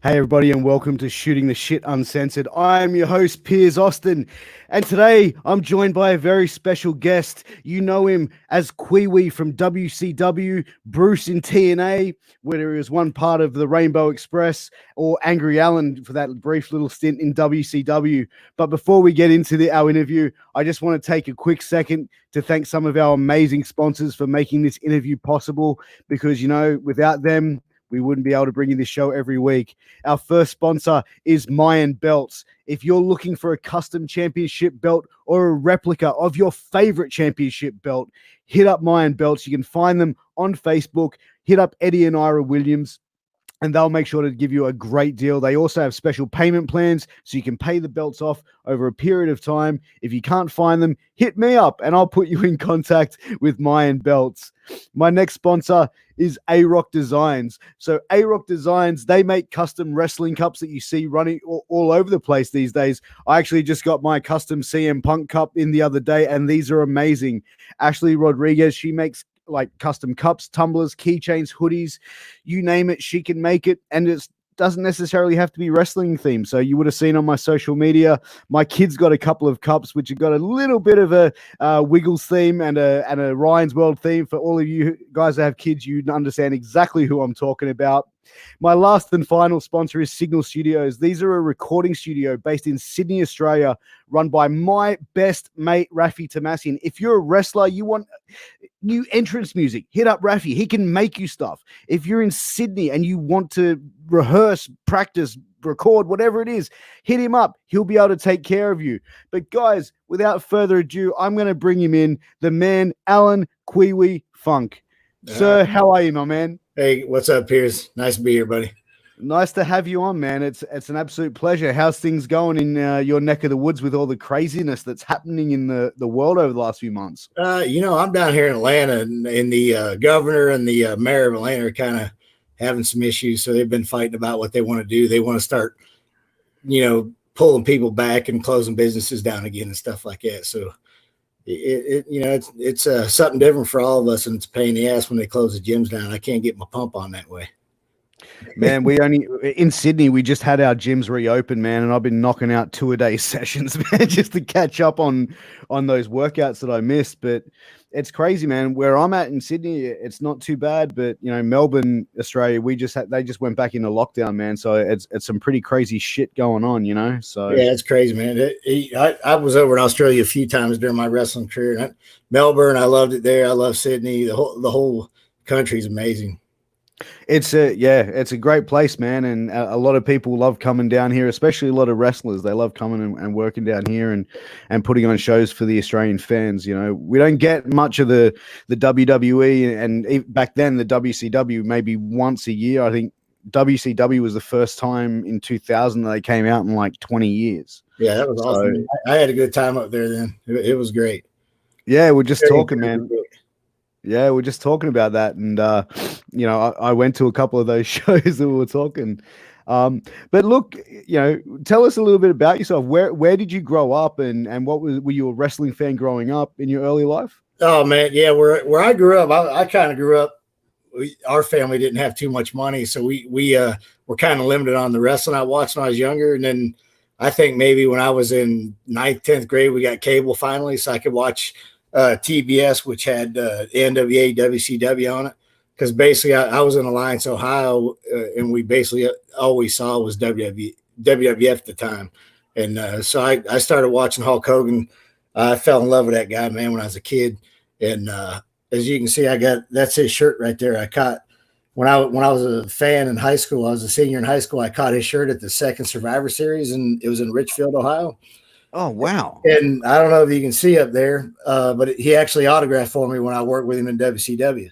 Hey, everybody, and welcome to Shooting the Shit Uncensored. I'm your host, Piers Austin, and today I'm joined by a very special guest. You know him as Kwee from WCW, Bruce in TNA, where he was one part of the Rainbow Express, or Angry Allan for that brief little stint in WCW. But before we get into our interview, I just want to take a quick second to thank some of our amazing sponsors for making this interview possible, because, you know, without them, we wouldn't be able to bring you this show every week. Our first sponsor is Mayan Belts. If you're looking for a custom championship belt or a replica of your favorite championship belt, hit up Mayan Belts. You can find them on Facebook. Hit up Eddie and Ira Williams, and they'll make sure to give you a great deal. They also have special payment plans, so you can pay the belts off over a period of time. If you can't find them, hit me up, and I'll put you in contact with Mayan Belts. My next sponsor is A-Rock Designs. So A-Rock Designs, they make custom wrestling cups that you see running all over the place these days. I actually just got my custom CM Punk cup in the other day, and these are amazing. Ashley Rodriguez, she makes like custom cups, tumblers, keychains, hoodies, you name it, she can make it, and it doesn't necessarily have to be wrestling themed. So you would have seen on my social media, my kids got a couple of cups which have got a little bit of a Wiggles theme and a Ryan's World theme. For all of you guys that have kids, you understand exactly who I'm talking about. My last and final sponsor is Signal Studios. These are a recording studio based in Sydney, Australia, run by my best mate, Rafi Tomasian. If you're a wrestler, you want new entrance music, hit up Rafi. He can make you stuff. If you're in Sydney and you want to rehearse, practice, record, whatever it is, hit him up. He'll be able to take care of you. But guys, without further ado, I'm going to bring him in, the man, Allan Kwee Funk. Sir, how are you, my man? Hey, what's up, Piers? Nice to be here, buddy. Nice to have you on, man. It's an absolute pleasure. How's things going in your neck of the woods with all the craziness that's happening in the world over the last few months? I'm down here in Atlanta, and the governor and the mayor of Atlanta are kind of having some issues. So they've been fighting about what they want to do. They want to start, pulling people back and closing businesses down again and stuff like that. So it's something different for all of us, and it's a pain in the ass when they close the gyms down. I can't get my pump on that way. Man, in Sydney, we just had our gyms reopen, man, and I've been knocking out 2-a-day sessions, man, just to catch up on those workouts that I missed. But it's crazy, man. Where I'm at in Sydney, it's not too bad, but Melbourne, Australia, they just went back into lockdown, man. So it's some pretty crazy shit going on, So yeah, it's crazy, man. I was over in Australia a few times during my wrestling career. Melbourne, I loved it there. I love Sydney. The whole country is amazing. It's a great place, man, and a lot of people love coming down here, especially a lot of wrestlers. They love coming and working down here and putting on shows for the Australian fans. We don't get much of the WWE, and back then the WCW maybe once a year. I think WCW was the first time in 2000 that they came out in like 20 years. Yeah, that was awesome. I had a good time up there then. It was great. Yeah, we're just talking, man. Yeah, we're just talking about that, and I went to a couple of those shows that we were talking. But look, tell us a little bit about yourself. Where did you grow up, and were you a wrestling fan growing up in your early life? Oh man, yeah, where I grew up, I kind of grew up. Our family didn't have too much money, so we were kind of limited on the wrestling I watched when I was younger, and then I think maybe when I was in 9th, 10th grade, we got cable finally, so I could watch TBS, which had NWA, WCW on it, because basically I was in Alliance, Ohio, and we basically all we saw was WWF at the time, and so I started watching Hulk Hogan. I fell in love with that guy, man, when I was a kid, and as you can see, that's his shirt right there. I caught when I was a fan in high school. I was a senior in high school. I caught his shirt at the second Survivor Series, and it was in Richfield, Ohio. Oh, wow. And I don't know if you can see up there, but he actually autographed for me when I worked with him in WCW.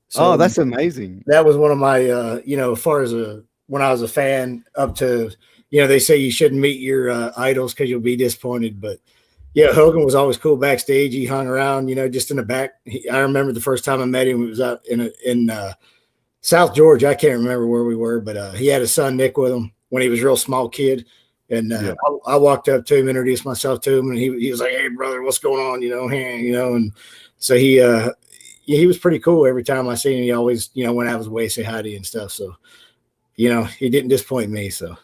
So that's amazing. That was one of my, as far as when I was a fan up to, they say you shouldn't meet your idols because you'll be disappointed. But, yeah, Hogan was always cool backstage. He hung around, just in the back. I remember the first time I met him, it was out in South Georgia. I can't remember where we were, but he had his son, Nick, with him when he was a real small kid. And I walked up to him, introduced myself to him, and he was like, "Hey, brother, what's going on?" And so he was pretty cool. Every time I seen him, he always, went out of his way to say hi to you and stuff. So, he didn't disappoint me. So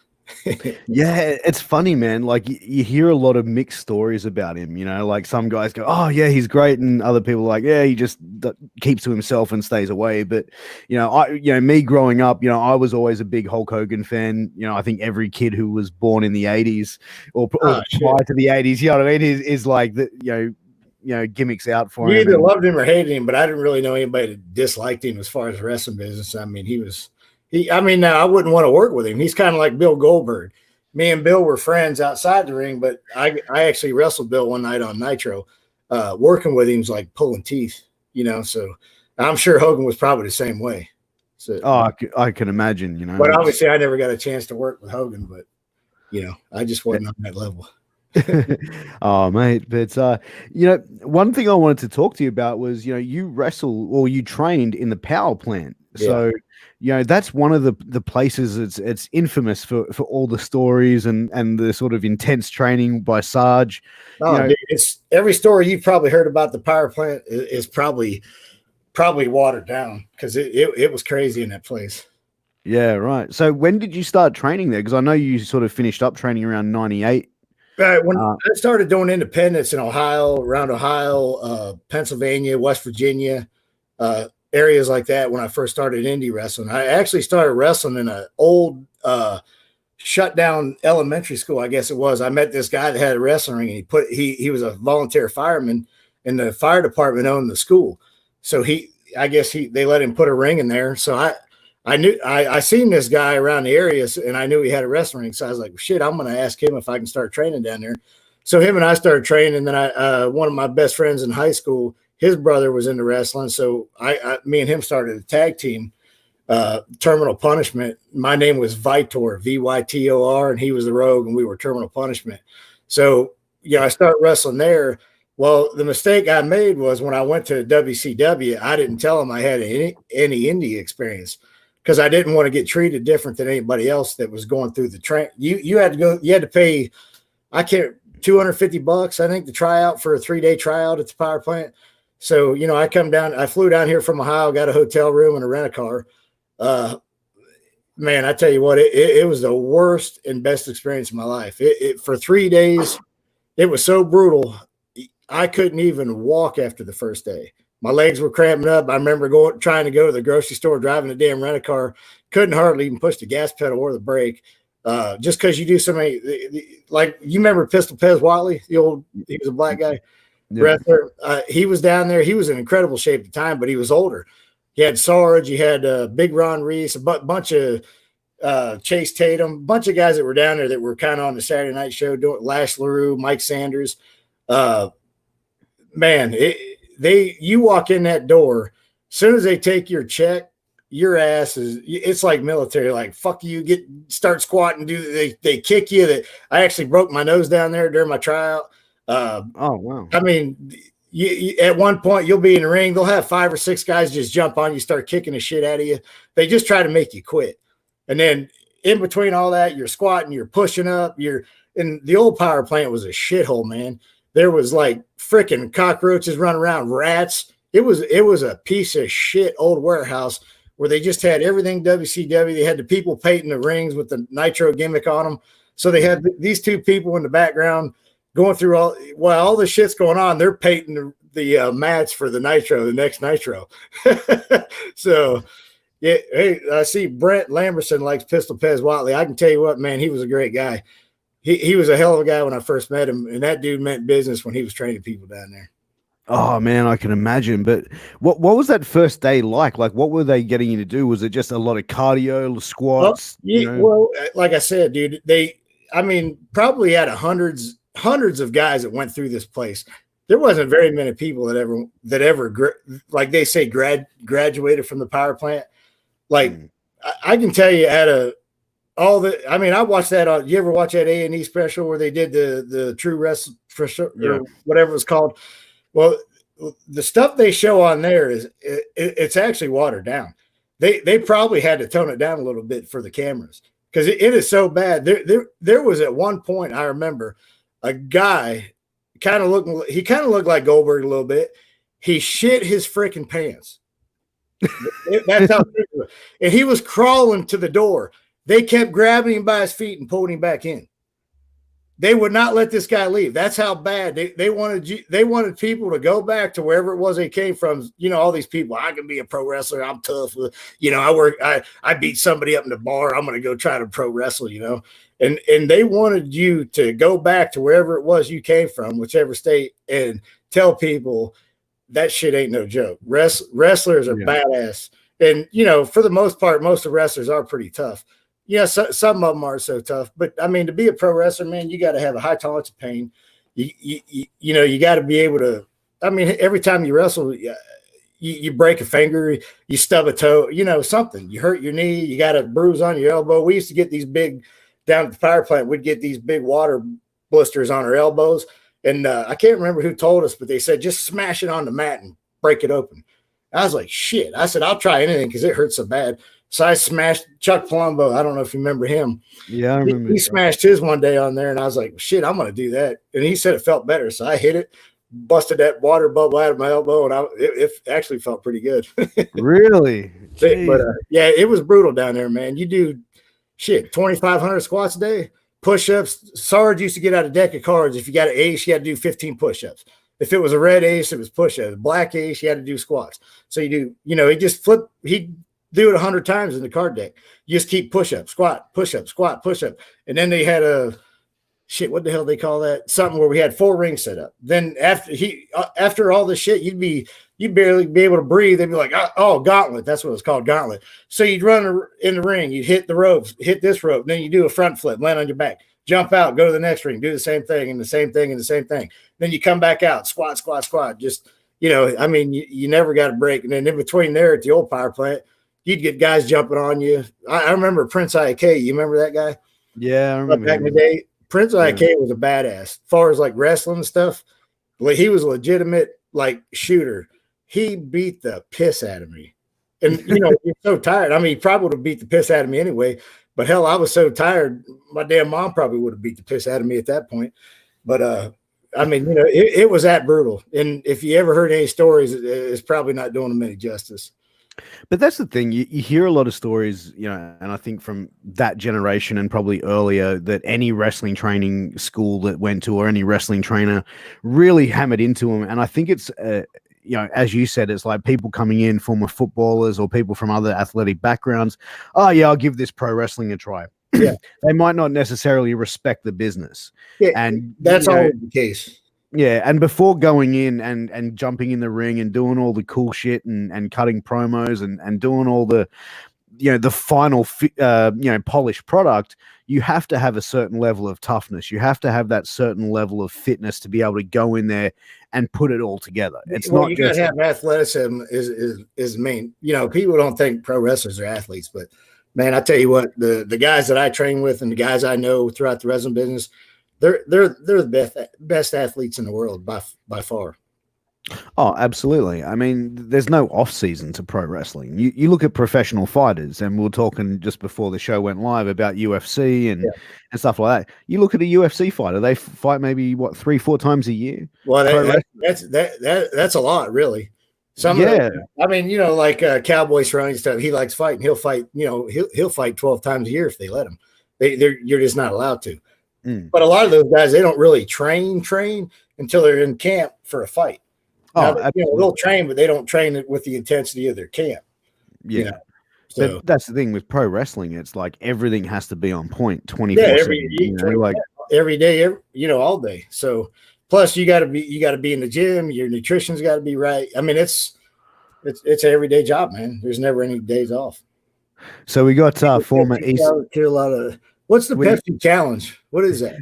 Yeah, it's funny, man. Like you hear a lot of mixed stories about him. Like some guys go, "Oh, yeah, he's great," and other people are like, "Yeah, he just keeps to himself and stays away." But me growing up, I was always a big Hulk Hogan fan. I think every kid who was born in the '80s or prior to the '80s, you know what I mean, is like the gimmicks out for you him. either loved him or hated him, but I didn't really know anybody that disliked him as far as wrestling business. I mean, now I wouldn't want to work with him. He's kind of like Bill Goldberg. Me and Bill were friends outside the ring, but I actually wrestled Bill one night on Nitro. Working with him's like pulling teeth, so I'm sure Hogan was probably the same way. So, I can imagine, But obviously I never got a chance to work with Hogan, but I just wasn't on that level. Oh, mate. But one thing I wanted to talk to you about was, you wrestle or you trained in the power plant. So, that's one of the places it's infamous for all the stories and the sort of intense training by Sarge. Dude, it's every story you've probably heard about the power plant is probably watered down because it was crazy in that place. Yeah, right. So when did you start training there? Because I know you sort of finished up training around 98. When I started doing independence in around Ohio, Pennsylvania, West Virginia, areas like that, when I first started indie wrestling, I actually started wrestling in an old shut down elementary school, I guess it was. I met this guy that had a wrestling ring, and he was a volunteer fireman, and the fire department owned the school. So they let him put a ring in there. So I seen this guy around the area, and I knew he had a wrestling ring. So I was like, shit, I'm going to ask him if I can start training down there. So him and I started training. Then one of my best friends in high school, his brother was into wrestling. So me and him started a tag team, Terminal Punishment. My name was Vitor, Vytor, and he was the Rogue, and we were Terminal Punishment. So, I started wrestling there. Well, the mistake I made was when I went to WCW, I didn't tell them I had any indie experience because I didn't want to get treated different than anybody else that was going through the train. You had to pay, $250, I think, to try out for a 3-day tryout at the power plant. So, I flew down here from Ohio, got a hotel room and a rent-a-car. Man, I tell you what, it was the worst and best experience of my life. For 3 days, it was so brutal. I couldn't even walk after the first day. My legs were cramping up. I remember trying to go to the grocery store, driving a damn rent-a-car. Couldn't hardly even push the gas pedal or the brake. Just because you do so many, like you remember Pistol Pez Watley, he was a black guy. Yeah. Wrestler. He was down there. He was in incredible shape at the time, but he was older. He had Sarge. He had Big Ron Reese, a bunch of Chase Tatum, a bunch of guys that were down there that were kind of on the Saturday night show, doing Lash LaRue, Mike Sanders. Man, you walk in that door, as soon as they take your check, your ass it's like military, like fuck you, start squatting, they kick you. I actually broke my nose down there during my tryout. Oh wow! I mean, you at one point you'll be in the ring. They'll have 5 or 6 guys just jump on you, start kicking the shit out of you. They just try to make you quit. And then in between all that, you're squatting, you're pushing up. And the old power plant was a shithole, man. There was like freaking cockroaches running around, rats. It was a piece of shit old warehouse where they just had everything WCW. They had the people painting the rings with the Nitro gimmick on them. So they had these 2 people in the background going through all the shit's going on. They're painting the mats for the next Nitro. So, yeah. Hey, I see Brent Lamberson likes Pistol Pez Watley. I can tell you what, man, he was a great guy. He was a hell of a guy when I first met him, and that dude meant business when he was training people down there. Oh man, I can imagine. But what was that first day like? Like, what were they getting you to do? Was it just a lot of cardio, squats? Well, like I said, dude, probably had hundreds of guys that went through this place. There wasn't very many people that ever like they say graduated from the power plant. Like I can tell you I watched that. You ever watch that A&E special where they did the True Wrestling or whatever it's called? Well, the stuff they show on there it's actually watered down. They probably had to tone it down a little bit for the cameras because it is so bad. There was at one point I remember a guy kind of looked like Goldberg a little bit. He shit his freaking pants. That's how. And he was crawling to the door. They kept grabbing him by his feet and pulling him back in. They would not let this guy leave. That's how bad they wanted people to go back to wherever it was they came from. You know, all these people, I can be a pro wrestler. I'm tough. You know, I beat somebody up in the bar. I'm going to go try to pro wrestle, you know, and they wanted you to go back to wherever it was you came from, whichever state, and tell people that shit ain't no joke. Wrestlers are badass. And, you know, for the most part, most of the wrestlers are pretty tough. Yeah, some of them are so tough, but I mean, to be a pro wrestler, man, you got to have a high tolerance of pain. You know, you got to be able to. I mean, every time you wrestle, you break a finger, you stub a toe, you know, something. You hurt your knee, you got a bruise on your elbow. We used to get these big down at the power plant. We'd get these big water blisters on our elbows, and I can't remember who told us, but they said just smash it on the mat and break it open. I was like, shit. I said, I'll try anything because it hurts so bad. So I smashed Chuck Palumbo. I don't know if you remember him. Yeah, I remember. He smashed his one day on there, and I was like, shit, I'm going to do that. And he said it felt better. So I hit it, busted that water bubble out of my elbow, and it actually felt pretty good. Really? But yeah, it was brutal down there, man. You do, 2,500 squats a day, push-ups. Sarge used to get out a deck of cards. If you got an ace, you had to do 15 push-ups. If it was a red ace, it was push-ups. Black ace, you had to do squats. So you do, you know, he'd do it 100 times in the card deck. You just keep push-up, squat, push-up, squat, push-up. And then they had what the hell they call that? Something where we had 4 rings set up. Then after all this shit, you'd barely be able to breathe. They'd be like, oh, gauntlet. That's what it's called, gauntlet. So you'd run in the ring, you'd hit the ropes, hit this rope, then you do a front flip, land on your back, jump out, go to the next ring, do the same thing and the same thing and the same thing. Then you come back out, squat, squat, squat. Just, you know, I mean, you never got a break. And then in between there at the old power plant, you'd get guys jumping on you. I remember Prince IK. You remember that guy? Yeah, I remember. Back in the day, Prince IK was a badass. As far as like wrestling and stuff, he was a legitimate like shooter. He beat the piss out of me. And, you know, you're so tired. I mean, he probably would have beat the piss out of me anyway. But hell, I was so tired. My damn mom probably would have beat the piss out of me at that point. But I mean, you know, it was that brutal. And if you ever heard any stories, it's probably not doing them any justice. But that's the thing. You hear a lot of stories, you know, and I think from that generation and probably earlier that any wrestling training school that went to or any wrestling trainer really hammered into them. And I think it's, you know, as you said, it's like people coming in, former footballers or people from other athletic backgrounds. Oh, yeah, I'll give this pro wrestling a try. Yeah. They might not necessarily respect the business. Yeah, and that's always the case. Yeah, and before going in and jumping in the ring and doing all the cool shit and cutting promos and doing all the, you know, the final, you know, polished product, you have to have a certain level of toughness. You have to have that certain level of fitness to be able to go in there and put it all together. It's not you just gotta have athleticism is main. You know, people don't think pro wrestlers are athletes, but man, I tell you what, the guys that I train with and the guys I know throughout the wrestling business, they're the best athletes in the world by far. Oh, absolutely. I mean, there's no off season to pro wrestling. You look at professional fighters, and we were talking just before the show went live about UFC and stuff like that. You look at a UFC fighter; they fight maybe 3-4 times a year. Well, that's a lot, really. I mean, you know, like Cowboys running stuff. He likes fighting. He'll fight. You know, he'll fight 12 times a year if they let him. You're just not allowed to. But a lot of those guys, they don't really train until they're in camp for a fight. Now, you know, they'll train, but they don't train it with the intensity of their camp. Yeah. You know? So but that's the thing with pro wrestling. It's like everything has to be on point 24/7. Every day, you know, all day. So plus you got to be in the gym. Your nutrition's got to be right. I mean, it's an everyday job, man. There's never any days off. So we got former East. What's the Pepsi challenge? What is that?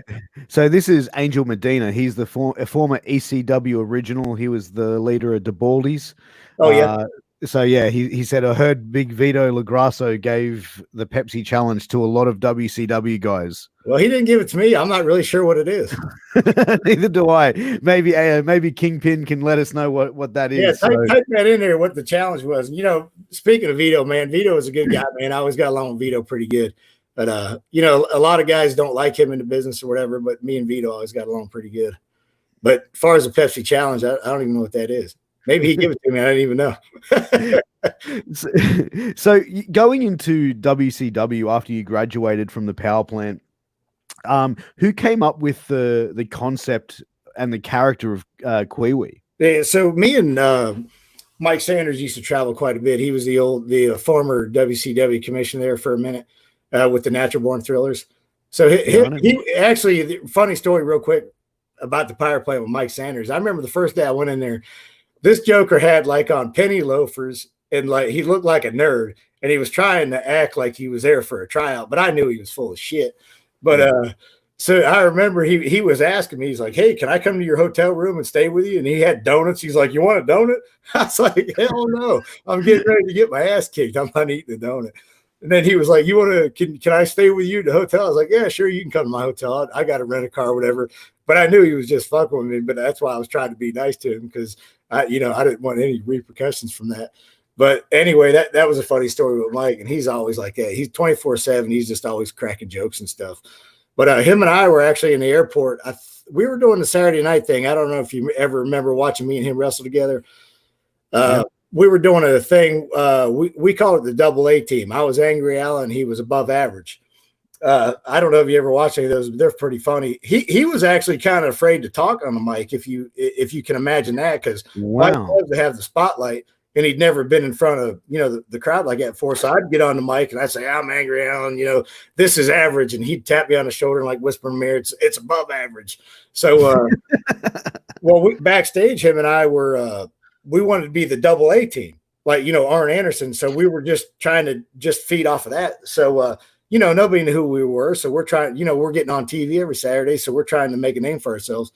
So this is Angel Medina. He's the former ECW original. He was the leader of DeBaldi's. Oh, yeah. So, yeah, he said, I heard Big Vito LaGrasso gave the Pepsi challenge to a lot of WCW guys. Well, he didn't give it to me. I'm not really sure what it is. Neither do I. Maybe Kingpin can let us know what that is. Yeah, type that in there, what the challenge was. You know, speaking of Vito, man, Vito is a good guy, man. I always got along with Vito pretty good. But, you know, a lot of guys don't like him in the business or whatever, but me and Vito always got along pretty good. But as far as the Pepsi challenge, I don't even know what that is. Maybe he gave it to me. I didn't even know. So, so going into WCW after you graduated from the power plant, who came up with the concept and the character of Kwee? Yeah, so me and Mike Sanders used to travel quite a bit. He was the former WCW commissioner there for a minute with the Natural Born Thrillers. So he actually, funny story real quick about the power plant with Mike Sanders. I remember the first day I went in there, this Joker had like on penny loafers and like he looked like a nerd and he was trying to act like he was there for a tryout, but I knew he was full of shit. But so I remember he was asking me, he's like, "Hey, can I come to your hotel room and stay with you?" And he had donuts. He's like, "You want a donut?" I was like, "Hell no. I'm getting ready to get my ass kicked. I'm not eating a donut." And then he was like, "You want to, can I stay with you at the hotel?" I was like, "Yeah, sure. You can come to my hotel. I got to rent a car or whatever." But I knew he was just fucking with me. But that's why I was trying to be nice to him because I didn't want any repercussions from that. But anyway, that was a funny story with Mike. And he's always like that. He's 24/7. He's just always cracking jokes and stuff. But him and I were actually in the airport. We were doing the Saturday night thing. I don't know if you ever remember watching me and him wrestle together. We were doing a thing. We call it the double A team. I was Angry Allan. He was above average. I don't know if you ever watched any of those, but they're pretty funny. He was actually kind of afraid to talk on the mic, if you can imagine that, because Mike loves to have the spotlight. And he'd never been in front of, the crowd like that before. So I'd get on the mic and I'd say, "I'm Angry Allan, this is average." And he'd tap me on the shoulder and like whisper in the mirror, it's above average. So, backstage, him and I were, we wanted to be the double A team, like, Arn Anderson. So we were just trying to just feed off of that. So, nobody knew who we were. So we're trying, we're getting on TV every Saturday. So we're trying to make a name for ourselves.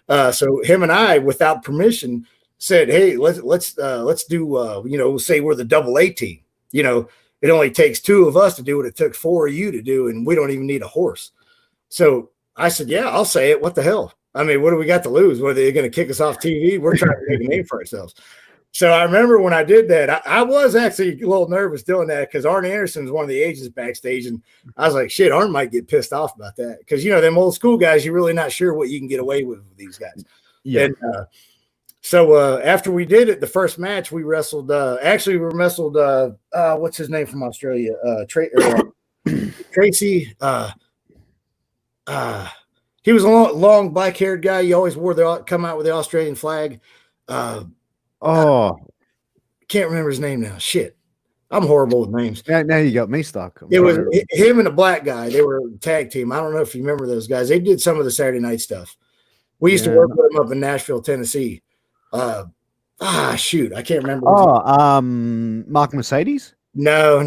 So him and I, without permission, said, "Hey, let's do we'll say we're the double A team. It only takes two of us to do what it took four of you to do, and we don't even need a horse." So I said, "Yeah, I'll say it. What the hell? I mean, what do we got to lose? What, are they going to kick us off TV? We're trying to make a name for ourselves." So I remember when I did that, I was actually a little nervous doing that because Arn Anderson was one of the agents backstage, and I was like, "Shit, Arn might get pissed off about that," because them old school guys, you're really not sure what you can get away with these guys. Yeah. And so after we did it, the first match we wrestled. What's his name from Australia? Tracy. He was a long black-haired guy. He always come out with the Australian flag. Can't remember his name now. Shit, I'm horrible with names. Now you got me stuck. It was him and a black guy. They were a tag team. I don't know if you remember those guys. They did some of the Saturday night stuff. We used to work with them up in Nashville, Tennessee. Shoot, I can't remember. Mark Mercedes? No.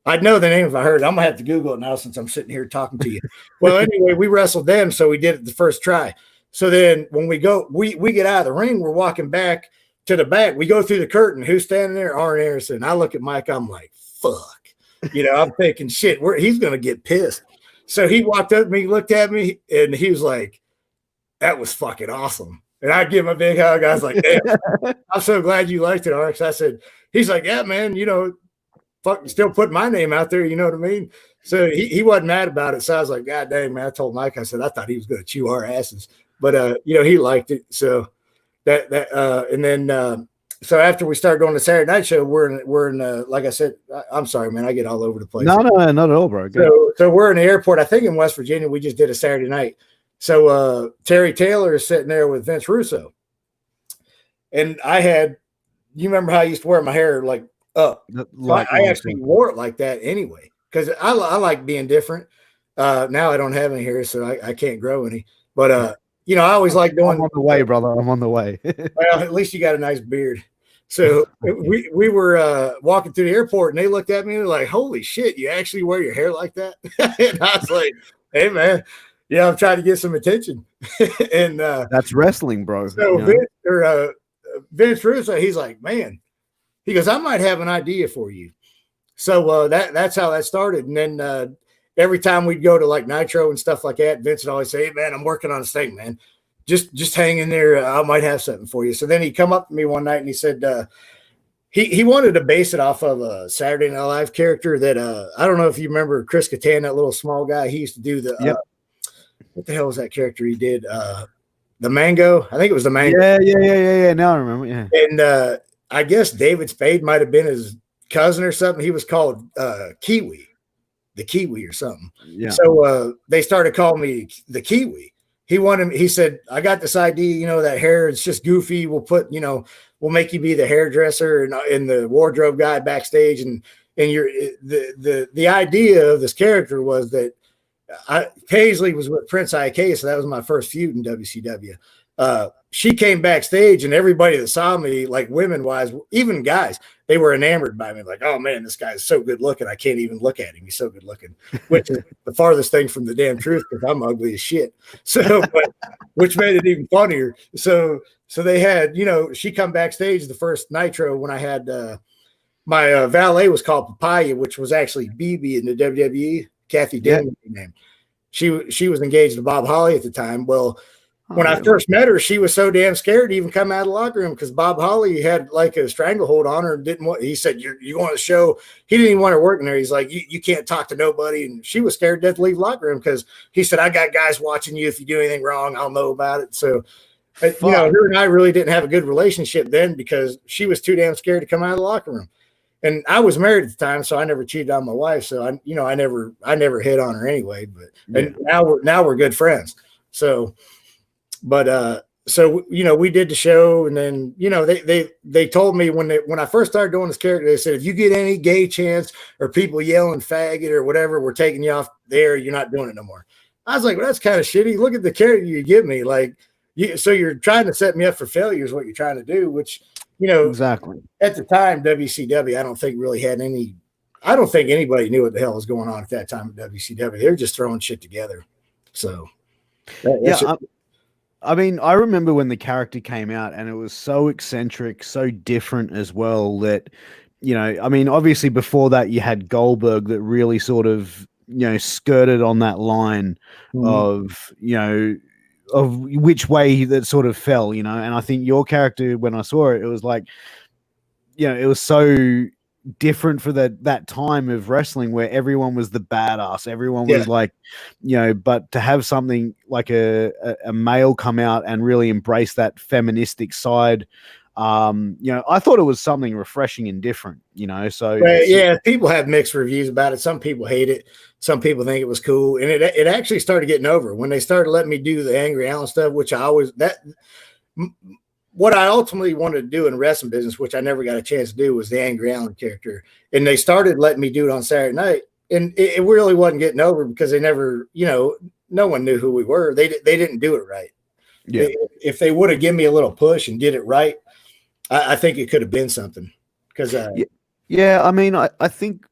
I'd know the name if I heard it. I'm gonna have to Google it now since I'm sitting here talking to you. Well, anyway, we wrestled them, so we did it the first try. So then when we go, we get out of the ring, we're walking back to the back. We go through the curtain. Who's standing there? Arn Anderson. I look at Mike. I'm like, fuck. I'm thinking, shit, he's gonna get pissed. So he walked up to me, looked at me, and he was like, "That was fucking awesome." And I give him a big hug. I was like, "Damn, I'm so glad you liked it, Arx." I said, he's like, "Yeah, man, fuck, still putting my name out there, you know what I mean?" So he wasn't mad about it. So I was like, "God dang, man." I told Mike, I said, I thought he was going to chew our asses. But, he liked it. So and then so after we started going to Saturday night show, we're in like I said, I'm sorry, man, I get all over the place. No, not at all, bro. So we're in the airport, I think in West Virginia. We just did a Saturday night. So Terry Taylor is sitting there with Vince Russo. And you remember how I used to wear my hair like up? I actually wore it like that anyway, because I like being different. Now I don't have any hair, so I can't grow any. But, I always like doing. I'm on the way, brother. I'm on the way. Well, at least you got a nice beard. So we were walking through the airport, and they looked at me and they're like, "Holy shit, you actually wear your hair like that?" And I was like, "Hey, man. Yeah, I'm trying to get some attention." And that's wrestling, bro. So Vince Russo, he's like, "Man," he goes, "I might have an idea for you." So that's how that started. And then every time we'd go to like Nitro and stuff like that, Vince would always say, "Hey, man, I'm working on this thing, man. Just hang in there. I might have something for you." So then he come up to me one night and he said he wanted to base it off of a Saturday Night Live character that I don't know if you remember Chris Kattan, that little small guy. He used to do the what the hell was that character he did? The Mango. I think it was the Mango. Yeah. Now I remember. Yeah. And I guess David Spade might have been his cousin or something. He was called Kiwi, the Kiwi or something. Yeah. So they started calling me the Kiwi. He said, I got this idea, that hair, it's just goofy. We'll make you be the hairdresser and the wardrobe guy backstage. And you're the idea of this character was that Paisley was with Prince IK, so that was my first feud in WCW. She came backstage, and everybody that saw me, like women wise, even guys, they were enamored by me. Like, oh man, this guy is so good looking. I can't even look at him. He's so good looking, which is the farthest thing from the damn truth because I'm ugly as shit. So, which made it even funnier. So they had, she come backstage the first Nitro when I had my valet was called Papaya, which was actually BB in the WWE. Kathy Denton name. She was engaged to Bob Holly at the time. Well, when I first met her, she was so damn scared to even come out of the locker room because Bob Holly had like a stranglehold on her. He said, you want to show? He didn't even want her working there. He's like, you can't talk to nobody. And she was scared to death to leave the locker room because he said, I got guys watching you. If you do anything wrong, I'll know about it. So, her and I really didn't have a good relationship then because she was too damn scared to come out of the locker room. And I was married at the time, so I never cheated on my wife. So I never hit on her anyway. But and now we're good friends. So. But we did the show, and then they told me when I first started doing this character, they said if you get any gay chance or people yelling faggot or whatever, we're taking you off the air. You're not doing it no more. I was like, well, that's kind of shitty. Look at the character you give me. Like, so you're trying to set me up for failure is what you're trying to do. Which exactly at the time WCW, I don't think really had any. I don't think anybody knew what the hell was going on at that time at WCW. They were just throwing shit together. So I mean, I remember when the character came out and it was so eccentric, so different as well that, I mean, obviously before that you had Goldberg that really sort of, skirted on that line of, of which way that sort of fell, and I think your character, when I saw it, it was like, it was so different for that time of wrestling where everyone was the badass, everyone was like, but to have something like a male come out and really embrace that feministic side, I thought it was something refreshing and different, so people have mixed reviews about it. Some people hate it, some people think it was cool, and it actually started getting over when they started letting me do the Angry Allan stuff, which what I ultimately wanted to do in the wrestling business, which I never got a chance to do, was the Angry Allan character. And they started letting me do it on Saturday night. And it really wasn't getting over because they never, no one knew who we were. They didn't do it right. Yeah. If they would have given me a little push and did it right, I think it could have been something. Because I mean, I think,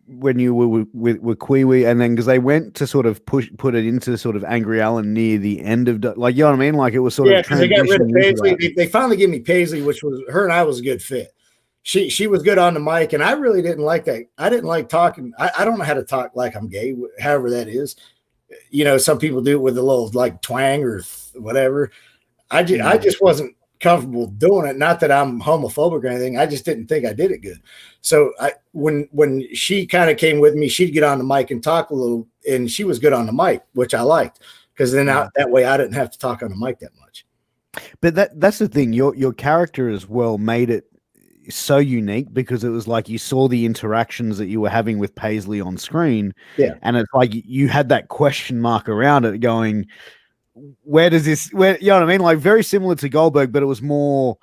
when you were with Kwee, and then because they went to sort of put it into sort of Angry Allan near the end of like, you know what I mean? Like it was sort of because they got rid of Paisley. They finally gave me Paisley, which was her and I was a good fit. She was good on the mic, and I really didn't like that. I didn't like talking. I don't know how to talk like I'm gay, however that is. Some people do it with a little like twang or whatever. I just wasn't comfortable doing it. Not that I'm homophobic or anything. I just didn't think I did it good. So when she kind of came with me, she'd get on the mic and talk a little, and she was good on the mic, which I liked because then that way I didn't have to talk on the mic that much. But that's the thing. Your character as well made it so unique because it was like you saw the interactions that you were having with Paisley on screen, and it's like you had that question mark around it going, where you know what I mean? Like very similar to Goldberg, but it was more,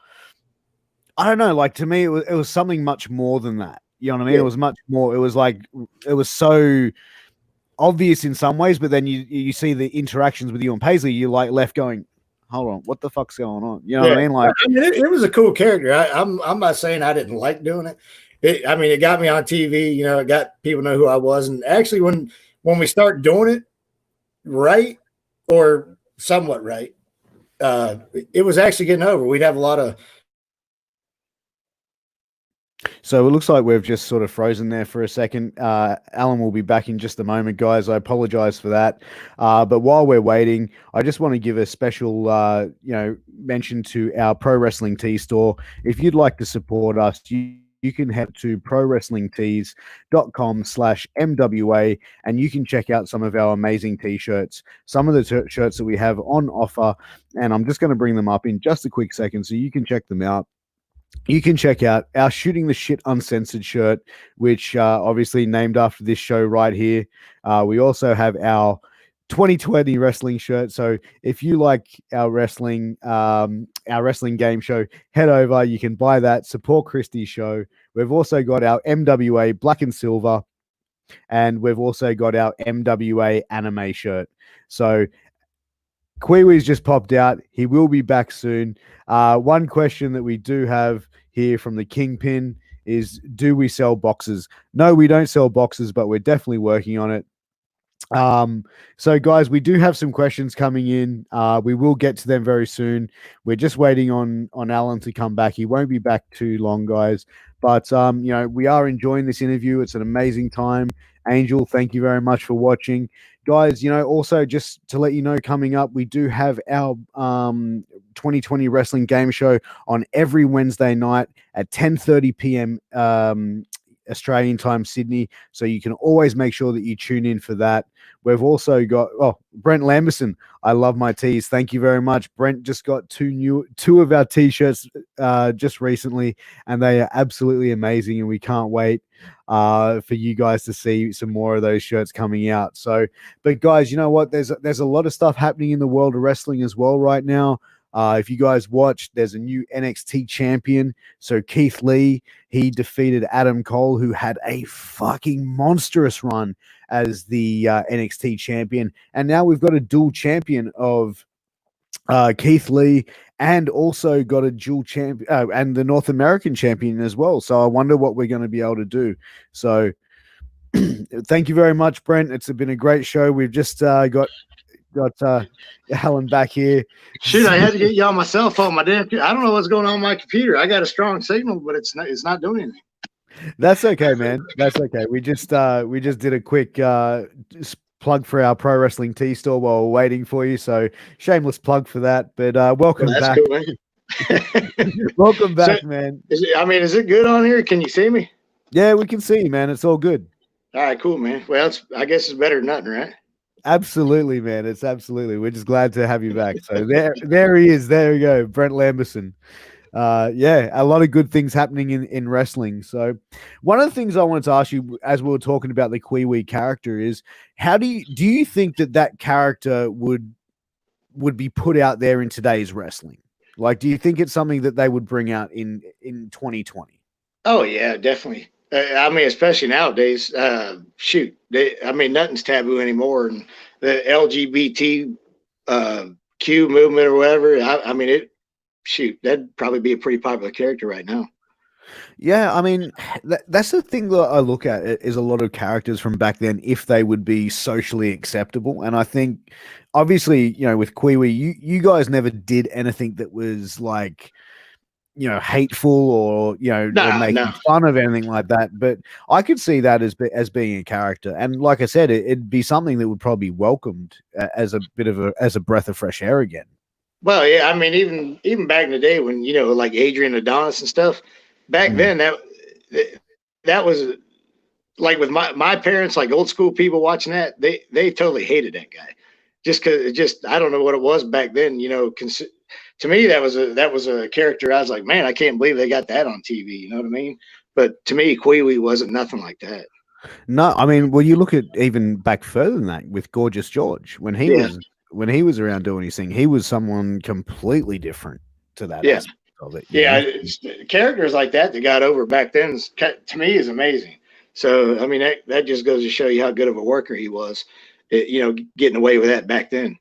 I don't know, like to me, it was something much more than that. You know what I mean? It was much more, it was like, it was so obvious in some ways, but then you see the interactions with you and Paisley, you're like left going, hold on, what the fuck's going on? You know what I mean? Like, it was a cool character. I'm not saying I didn't like doing it. It got me on TV, it got people know who I was. And actually when we start doing it right, or somewhat right, it was actually getting over. We'd have a lot of. So it looks like we've just sort of frozen there for a second. Allan will be back in just a moment, guys. I apologize for that. But while we're waiting, I just want to give a special, mention to our Pro Wrestling Tee store. If you'd like to support us, you can head to prowrestlingtees.com/MWA and you can check out some of our amazing t-shirts, some of the shirts that we have on offer. And I'm just going to bring them up in just a quick second so you can check them out. you can check out our Shooting the Shit Uncensored shirt, which obviously named after this show right here. We also have our 2020 wrestling shirt. So if you like our wrestling game show, head over. You can buy that. Support Christie's show. We've also got our MWA Black and Silver, and we've also got our MWA anime shirt. So Kwee just popped out. He will be back soon. One question that we do have here from the Kingpin is, do we sell boxes? No, we don't sell boxes, but we're definitely working on it. So guys, we do have some questions coming in. We will get to them very soon. We're just waiting on Allan to come back. He won't be back too long, guys. But we are enjoying this interview. It's an amazing time. Angel, thank you very much for watching. Guys, also just to let you know, coming up, we do have our 2020 wrestling game show on every Wednesday night at 10:30 p.m. Australian time, Sydney. So you can always make sure that you tune in for that. We've also got Brent Lamberson. I love my tees. Thank you very much. Brent just got two of our t-shirts just recently, and they are absolutely amazing. And we can't wait for you guys to see some more of those shirts coming out. So, but guys, you know what? There's a lot of stuff happening in the world of wrestling as well right now. If you guys watched, there's a new NXT champion. So Keith Lee, he defeated Adam Cole, who had a fucking monstrous run as the NXT champion. And now we've got a dual champion of Keith Lee, and also got a dual champion and the North American champion as well. So I wonder what we're going to be able to do. So thank you very much, Brent. It's been a great show. We've just got Allan back here. Shoot, I had to get you on my cell phone. I don't know what's going on my computer. I got a strong signal, but it's not doing anything. That's okay, man. That's okay. We just did a quick plug for our pro wrestling tea store while we're waiting for you. So shameless plug for that. But welcome back. Cool, welcome back, man. Is it good on here? Can you see me? Yeah, we can see you, man. It's all good. All right, cool, man. Well, I guess it's better than nothing, right? Absolutely, man. It's absolutely. We're just glad to have you back. So there he is. There we go, Brent Lamberson. A lot of good things happening in wrestling. So one of the things I wanted to ask you, as we were talking about the Kwee character, is how do you think that character would be put out there in today's wrestling? Like, do you think it's something that they would bring out in 2020? Oh yeah, definitely. Especially nowadays, nothing's taboo anymore. And the LGBT Q movement or whatever, that'd probably be a pretty popular character right now. Yeah, that's the thing that I look at is a lot of characters from back then, if they would be socially acceptable. And I think, obviously, with Kwee, you guys never did anything that was like, hateful or or making fun of anything like that. But I could see that as being a character, and like I said, it'd be something that would probably be welcomed as a bit of a breath of fresh air again. Well, yeah, even back in the day when like Adrian Adonis and stuff, back then that was like with my parents, like old school people watching that, they totally hated that guy, just because I don't know what it was back then. To me, that was a character. I was like, man, I can't believe they got that on TV. You know what I mean? But to me, Kwee wasn't nothing like that. No, well, you look at even back further than that with Gorgeous George when he was around doing his thing. He was someone completely different to that. Yeah, of it, characters like that got over back then. To me, is amazing. So that just goes to show you how good of a worker he was. Getting away with that back then.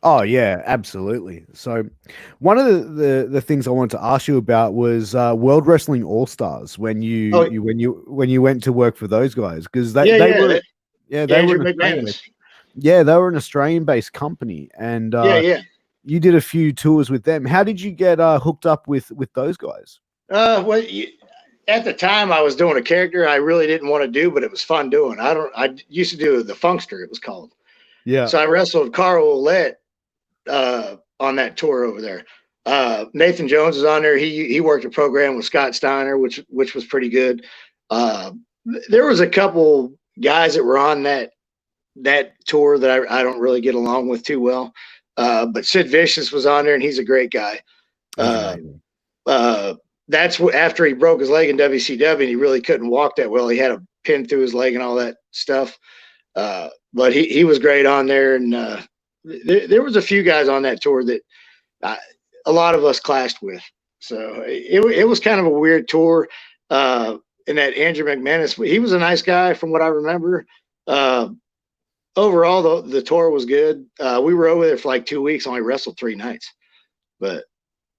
Oh yeah, absolutely. So one of the things I wanted to ask you about was World Wrestling All Stars when you went to work for those guys, because they were an Australian based company, and you did a few tours with them. How did you get hooked up with those guys? At the time I was doing a character I really didn't want to do, but it was fun doing. I used to do the Funkster, it was called. Yeah. So I wrestled Carl Ouellette on that tour over there. Nathan Jones was on there. He worked a program with Scott Steiner, which was pretty good. There was a couple guys that were on that tour that I don't really get along with too well. But Sid Vicious was on there, and he's a great guy. that's after he broke his leg in WCW and he really couldn't walk that well. He had a pin through his leg and all that stuff. But he was great on there. And there was a few guys on that tour that a lot of us clashed with. So it was kind of a weird tour. And that Andrew McManus, he was a nice guy from what I remember. Overall, the tour was good. We were over there for like 2 weeks, only wrestled 3 nights. But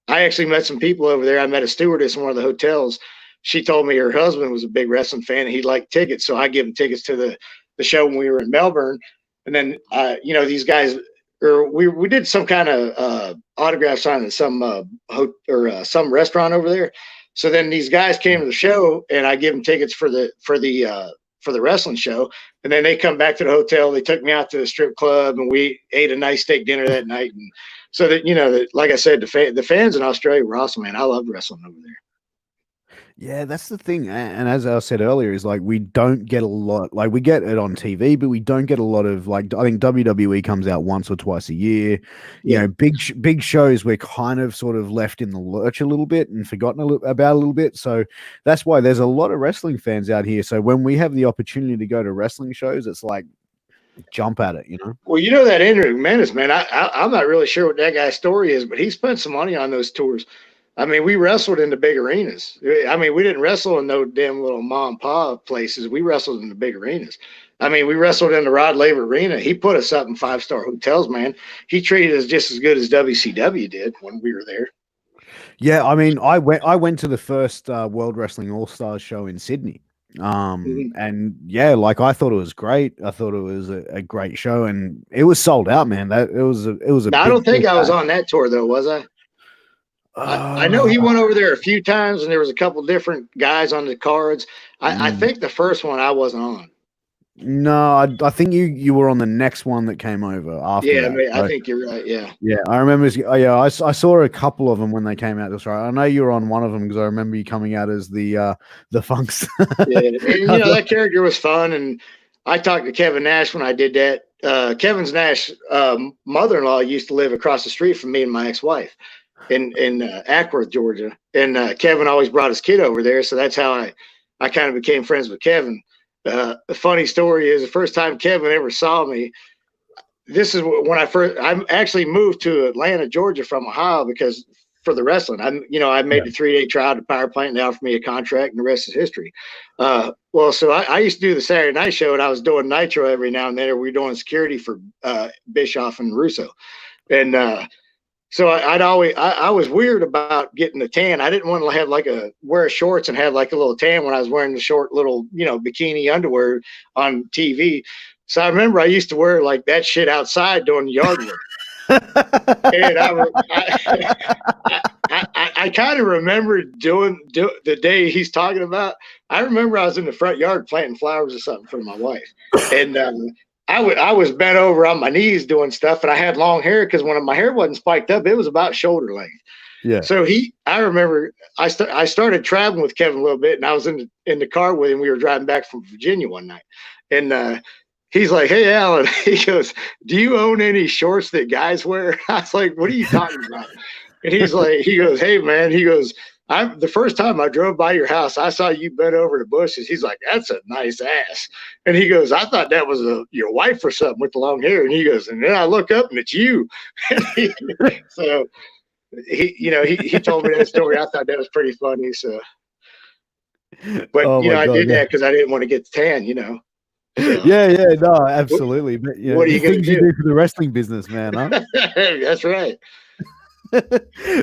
I actually met some people over there. I met a stewardess in one of the hotels. She told me her husband was a big wrestling fan and he liked tickets. So I gave him tickets to the show when we were in Melbourne. And then, these guys, or we did some kind of autograph signing at some some restaurant over there. So then these guys came to the show and I gave them tickets for the wrestling show. And then they come back to the hotel. They took me out to the strip club and we ate a nice steak dinner that night. And so that, like I said, the fans in Australia were awesome, man. I love wrestling over there. Yeah, that's the thing. And as I said earlier, is like we don't get a lot, like we get it on TV, but we don't get a lot of, like, I think WWE comes out once or twice a year. Yeah. You know, big shows, we're kind of sort of left in the lurch a little bit and forgotten about a little bit. So that's why there's a lot of wrestling fans out here. So when we have the opportunity to go to wrestling shows, it's like jump at it, you know? Well, that Andrew McManus, man, I'm not really sure what that guy's story is, but he spent some money on those tours. I mean, we wrestled in the big arenas. I mean, we didn't wrestle in no damn little mom and pop places. We wrestled in the big arenas. I mean, we wrestled in the Rod Laver Arena. He put us up in 5-star hotels, man. He treated us just as good as WCW did when we were there. Yeah, I mean, I went to the first World Wrestling All-Stars show in Sydney. And yeah, like I thought it was great. I thought it was a great show, and it was sold out, man. It was a now, I don't think I was on that tour though, was I? I know he went over there a few times, and there was a couple different guys on the cards. I think the first one I wasn't on. No, I think you were on the next one that came over after. Yeah, that, I think you're right. Yeah, I remember. I saw a couple of them when they came out. That's right. I know you were on one of them because I remember you coming out as the Funks. Yeah, and, that character was fun, and I talked to Kevin Nash when I did that. Kevin's Nash mother-in-law used to live across the street from me and my ex-wife in Ackworth, Georgia, and Kevin always brought his kid over there, so that's how I kind of became friends with Kevin. The funny story is the first time Kevin ever saw me, this is when I actually moved to Atlanta, Georgia from Ohio because for the wrestling. I made the 3-day trial to Power Plant and they offered me a contract and the rest is history. So I used to do the Saturday night show and I was doing Nitro every now and then. We were doing security for Bischoff and Russo. And so I was weird about getting the tan. I didn't want to have wear shorts and have like a little tan when I was wearing the short little, bikini underwear on TV. So I remember I used to wear like that shit outside doing yard work. And I kind of remember doing the day he's talking about. I remember I was in the front yard planting flowers or something for my wife. And I was bent over on my knees doing stuff, and I had long hair because when my hair wasn't spiked up, it was about shoulder length. Yeah. So I remember I started traveling with Kevin a little bit, and I was in the car with him. We were driving back from Virginia one night, and he's like, "Hey, Allan," he goes, "Do you own any shorts that guys wear?" I was like, "What are you talking about?" And he goes, "Hey, man," he goes, the first time I drove by your house, I saw you bent over the bushes. He's like, "That's a nice ass." And he goes, "I thought that was your wife or something with the long hair." And he goes, "And then I look up and it's you." So he told me that story. I thought that was pretty funny. So, but I did that because I didn't want to get the tan. So, yeah, no, absolutely. But what are you going to do for the wrestling business, man? Huh? That's right.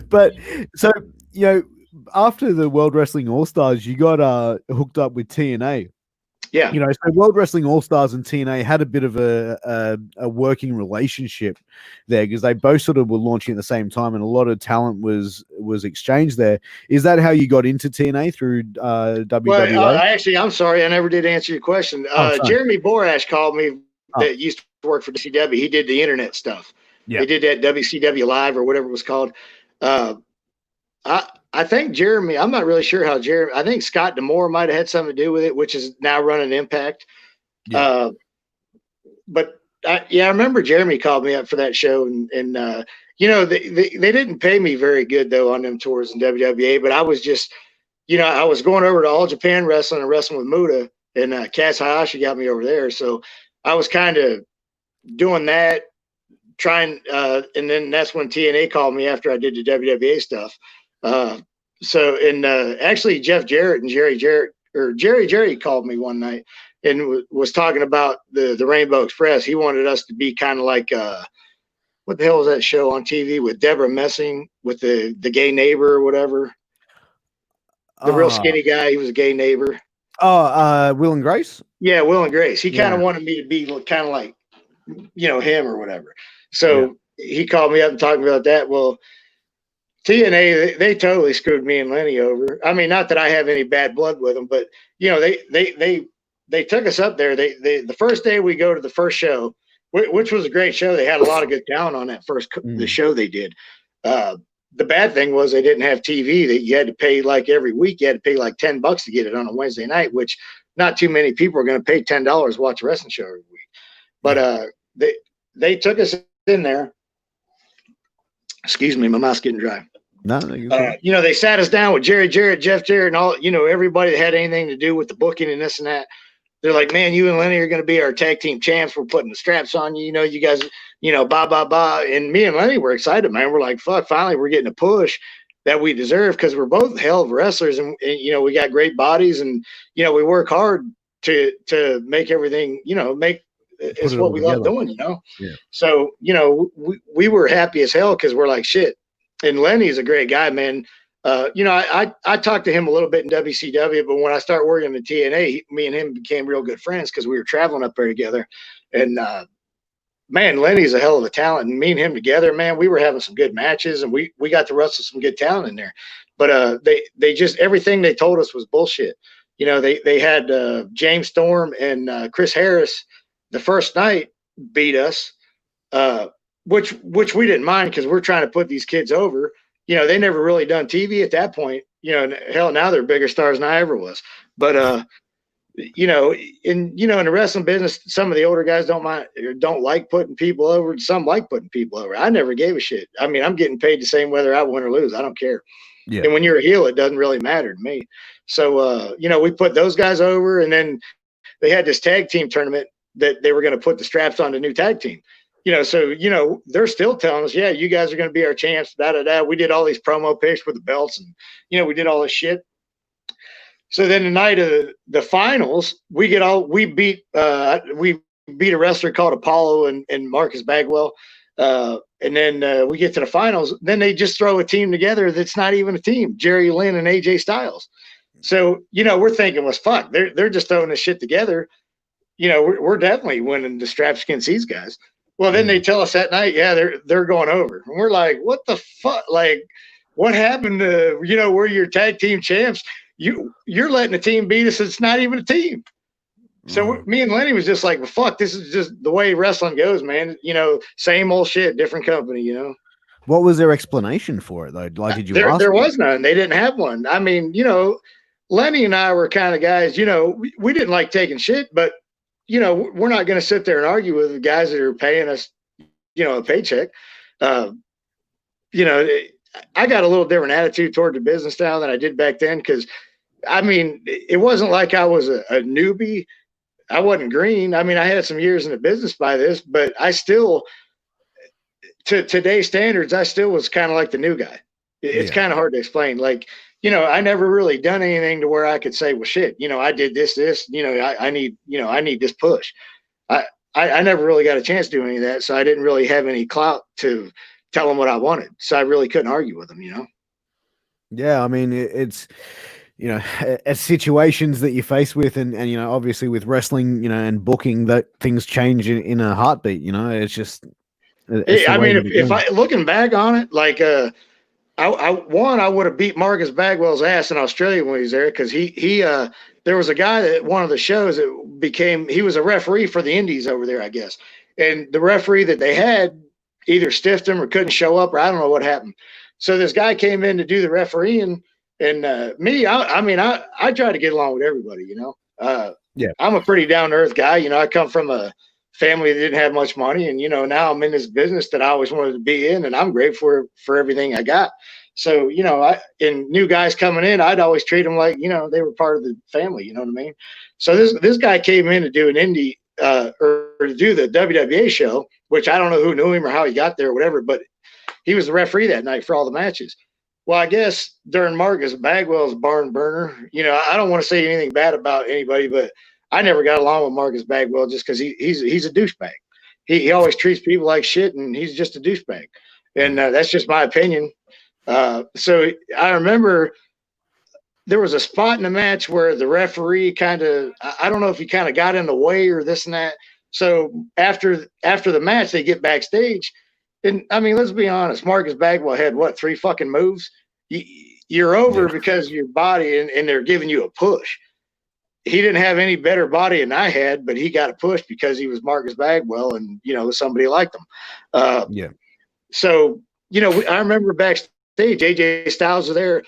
But so after the World Wrestling All-Stars, you got hooked up with TNA. Yeah. So World Wrestling All-Stars and TNA had a bit of a working relationship there because they both sort of were launching at the same time and a lot of talent was exchanged there. Is that how you got into TNA through WWE? Well, actually, I'm sorry. I never did answer your question. Jeremy Borash called me that used to work for WCW. He did the internet stuff. Yeah. He did that WCW Live or whatever it was called. I think Jeremy, I'm not really sure how Jeremy, I think Scott D'Amore might have had something to do with it, which is now running Impact. Yeah. But I remember Jeremy called me up for that show and they didn't pay me very good though on them tours in WWA, but I was just, I was going over to All Japan Wrestling and wrestling with Muda, and Kaz Hayashi got me over there. So I was kind of doing that, trying, and then that's when TNA called me after I did the WWA stuff. Actually Jeff Jarrett and Jerry called me one night and was talking about the Rainbow Express. He wanted us to be kind of like, what the hell was that show on TV with Deborah Messing with the gay neighbor or whatever? The real skinny guy, he was a gay neighbor. Will and Grace? Yeah, Will and Grace. He kind of wanted me to be kind of like, him or whatever. So he called me up and talked about that. Well, TNA, they totally screwed me and Lenny over. I mean, not that I have any bad blood with them, but they took us up there. The first day we go to the first show, which was a great show. They had a lot of good talent on that the show they did. The bad thing was they didn't have TV. That you had to pay like every week. You had to pay like $10 to get it on a Wednesday night, which not too many people are going to pay $10 to watch a wrestling show every week. But they took us in there. Excuse me, my mouth's getting dry. No, they sat us down with Jerry Jarrett, Jeff Jarrett, and all, everybody that had anything to do with the booking and this and that. They're like, man, you and Lenny are going to be our tag team champs. We're putting the straps on you. You guys, blah. And me and Lenny were excited, man. We're like, fuck, finally we're getting a push that we deserve because we're both hell of wrestlers and we got great bodies and, we work hard to make everything, it's what we love doing, Yeah. So, we were happy as hell because we're like, shit. And Lenny's a great guy, man. I talked to him a little bit in WCW, but when I started working in TNA, me and him became real good friends because we were traveling up there together. And man, Lenny's a hell of a talent. And me and him together, man, we were having some good matches, and we got to wrestle some good talent in there. But they just everything they told us was bullshit. They had James Storm and Chris Harris the first night beat us, which we didn't mind because we're trying to put these kids over. They never really done TV at that point. Hell, now they're bigger stars than I ever was. But in the wrestling business, some of the older guys don't like putting people over. Some like putting people over. I never gave a shit. I mean, I'm getting paid the same whether I win or lose. I don't care. Yeah. And when you're a heel, it doesn't really matter to me. So we put those guys over, and then they had this tag team tournament that they were going to put the straps on the new tag team. So, they're still telling us, yeah, you guys are going to be our champs, da-da-da. We did all these promo pics with the belts and, we did all this shit. So then the night of the finals, we beat a wrestler called Apollo and Marcus Bagwell. And then we get to the finals. Then they just throw a team together that's not even a team, Jerry Lynn and AJ Styles. So, we're thinking, well, fuck, they're just throwing this shit together. We're definitely winning the straps against these guys. Well, then they tell us that night, yeah, they're going over. And we're like, what the fuck? Like, what happened to, we're your tag team champs. You're letting a team beat us. It's not even a team. So me and Lenny was just like, well, fuck, this is just the way wrestling goes, man. Same old shit, different company, What was their explanation for it, though? Like, did you ask? There was none. They didn't have one. I mean, Lenny and I were kind of guys, we didn't like taking shit, but we're not going to sit there and argue with the guys that are paying us, a paycheck. I got a little different attitude toward the business now than I did back then. Cause I mean, it wasn't like I was a newbie. I wasn't green. I mean, I had some years in the business by this, but I still, to today's standards, I still was kind of like the new guy. It's kind of hard to explain. Like, I never really done anything to where I could say, well, shit, I did this, I need this push. I never really got a chance to do any of that. So I didn't really have any clout to tell them what I wanted. So I really couldn't argue with them, Yeah. I mean, it's, as situations that you face with and, obviously with wrestling, and booking, that things change in a heartbeat, it's just, I mean, if I looking back on it, like, I would have beat Marcus Bagwell's ass in Australia when he was there because there was a guy that one of the shows that he was a referee for the Indies over there, I guess. And the referee that they had either stiffed him or couldn't show up, or I don't know what happened. So this guy came in to do the refereeing, and I try to get along with everybody, Yeah. I'm a pretty down to earth guy. I come from a family that didn't have much money. And, now I'm in this business that I always wanted to be in, and I'm grateful for everything I got. So, and new guys coming in, I'd always treat them like, they were part of the family. You know what I mean? So this guy came in to do an indie, or to do the WWA show, which I don't know who knew him or how he got there or whatever, but he was the referee that night for all the matches. Well, I guess during Marcus Bagwell's barn burner, I don't want to say anything bad about anybody, but I never got along with Marcus Bagwell just because he's a douchebag. He always treats people like shit, and he's just a douchebag. And that's just my opinion. So I remember there was a spot in the match where the referee I don't know if he kind of got in the way or this and that. So after the match, they get backstage. And I mean, let's be honest, Marcus Bagwell had what, 3 fucking moves? You're over because of your body, and they're giving you a push. He didn't have any better body than I had, but he got a push because he was Marcus Bagwell, and somebody liked him. So I remember backstage, AJ Styles was there,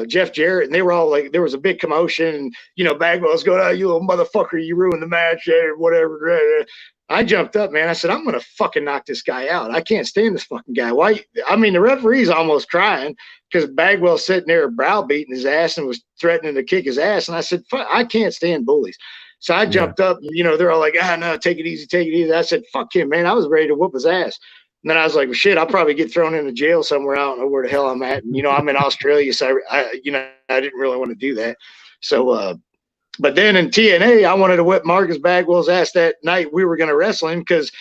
Jeff Jarrett, and they were all like, there was a big commotion, and Bagwell's going, "Oh, you little motherfucker, you ruined the match," or whatever. I jumped up, man. I said, "I'm gonna fucking knock this guy out. I can't stand this fucking guy." Why? I mean, the referee's almost crying because Bagwell's sitting there browbeating his ass and was threatening to kick his ass. And I said, "Fuck, I can't stand bullies." So I jumped up. They're all like, "No, take it easy, take it easy." I said, "Fuck him, man." I was ready to whoop his ass. And then I was like, "Well, shit, I'll probably get thrown into jail somewhere. I don't know where the hell I'm at. And, I'm in Australia, so I didn't really want to do that." So, but then in TNA, I wanted to whip Marcus Bagwell's ass that night. We were going to wrestle him because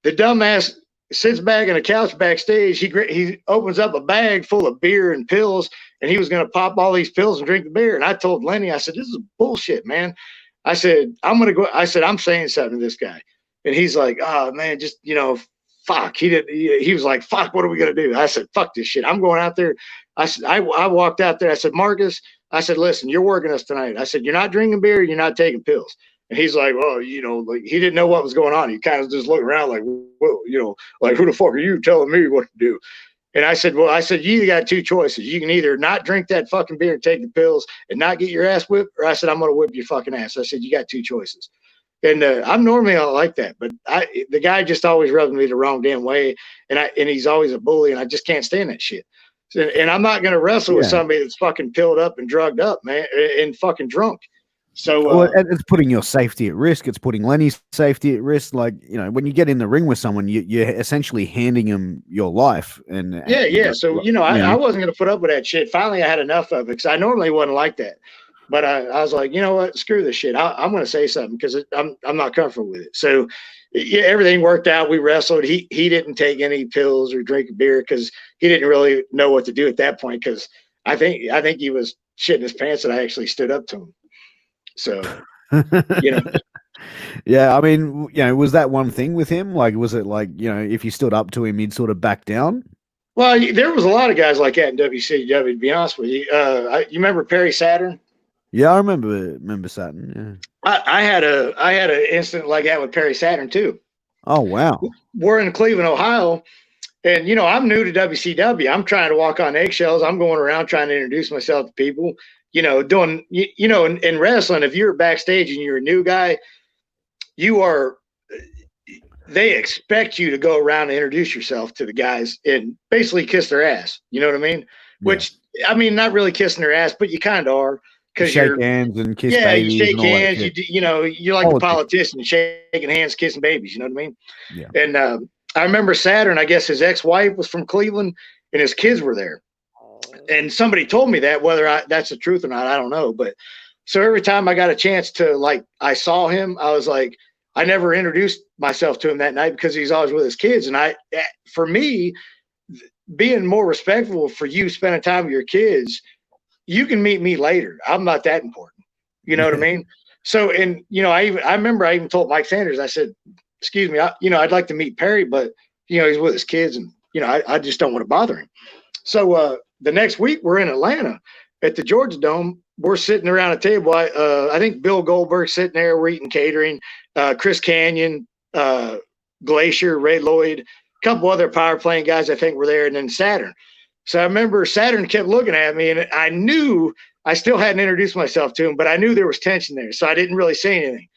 the dumbass sits back on a couch backstage. He opens up a bag full of beer and pills, and he was going to pop all these pills and drink the beer. And I told Lenny, I said, "This is bullshit, man." I said, "I'm going to go." I said, "I'm saying something to this guy." And he's like, "Oh, man, just, fuck." He was like, "Fuck, what are we going to do?" I said, "Fuck this shit. I'm going out there." I said, I walked out there. I said, "Marcus," I said, "Listen, you're working us tonight." I said, "You're not drinking beer. You're not taking pills." And he's like, "Oh, like he didn't know what was going on. He kind of just looked around like, "Whoa, like who the fuck are you telling me what to do?" And I said, "Well, you either got 2 choices. You can either not drink that fucking beer and take the pills and not get your ass whipped, or," I said, "I'm going to whip your fucking ass." I said, "You got 2 choices." And I'm normally not like that, but the guy just always rubs me the wrong damn way, and he's always a bully, and I just can't stand that shit. So, and I'm not going to wrestle with somebody that's fucking pilled up and drugged up, man, and fucking drunk. So it's putting your safety at risk. It's putting Lenny's safety at risk. Like, when you get in the ring with someone, you're essentially handing them your life. And So I wasn't going to put up with that shit. Finally, I had enough of it because I normally wasn't like that. But I was like, you know what? Screw this shit. I'm going to say something because I'm not comfortable with it. So everything worked out. We wrestled. He didn't take any pills or drink beer because he didn't really know what to do at that point. Because I think he was shitting his pants and I actually stood up to him. So, Yeah, I mean, was that one thing with him? Like, was it like, if you stood up to him, he'd sort of back down? Well, there was a lot of guys like that in WCW, to be honest with you. You remember Perry Saturn? Yeah, I remember Saturn. Yeah, I had an incident like that with Perry Saturn too. Oh wow! We're in Cleveland, Ohio, and I'm new to WCW. I'm trying to walk on eggshells. I'm going around trying to introduce myself to people. Doing in wrestling, if you're backstage and you're a new guy, they expect you to go around and introduce yourself to the guys and basically kiss their ass. You know what I mean? Which I mean, not really kissing their ass, but you kind of are. Because shake hands and kiss babies. You shake hands. You're like Politics. a politician, shaking hands, kissing babies. You know what I mean? Yeah. And I remember Saturn. I guess his ex-wife was from Cleveland, and his kids were there. And somebody told me that. Whether that's the truth or not, I don't know. But so every time I got a chance to I saw him, I was like, I never introduced myself to him that night because he's always with his kids. And for me, being more respectful for you spending time with your kids. You can meet me later. I'm not that important. You know what I mean? So, and, I remember I even told Mike Sanders, I said, "Excuse me, I'd like to meet Perry, but, he's with his kids and, I just don't want to bother him." So the next week we're in Atlanta at the Georgia Dome. We're sitting around a table. I think Bill Goldberg's sitting there. We're eating catering. Chris Canyon, Glacier, Ray Lloyd, a couple other Power Plant guys I think were there, and then Saturn. So I remember Saturn kept looking at me, and I knew I still hadn't introduced myself to him, but I knew there was tension there. So I didn't really say anything.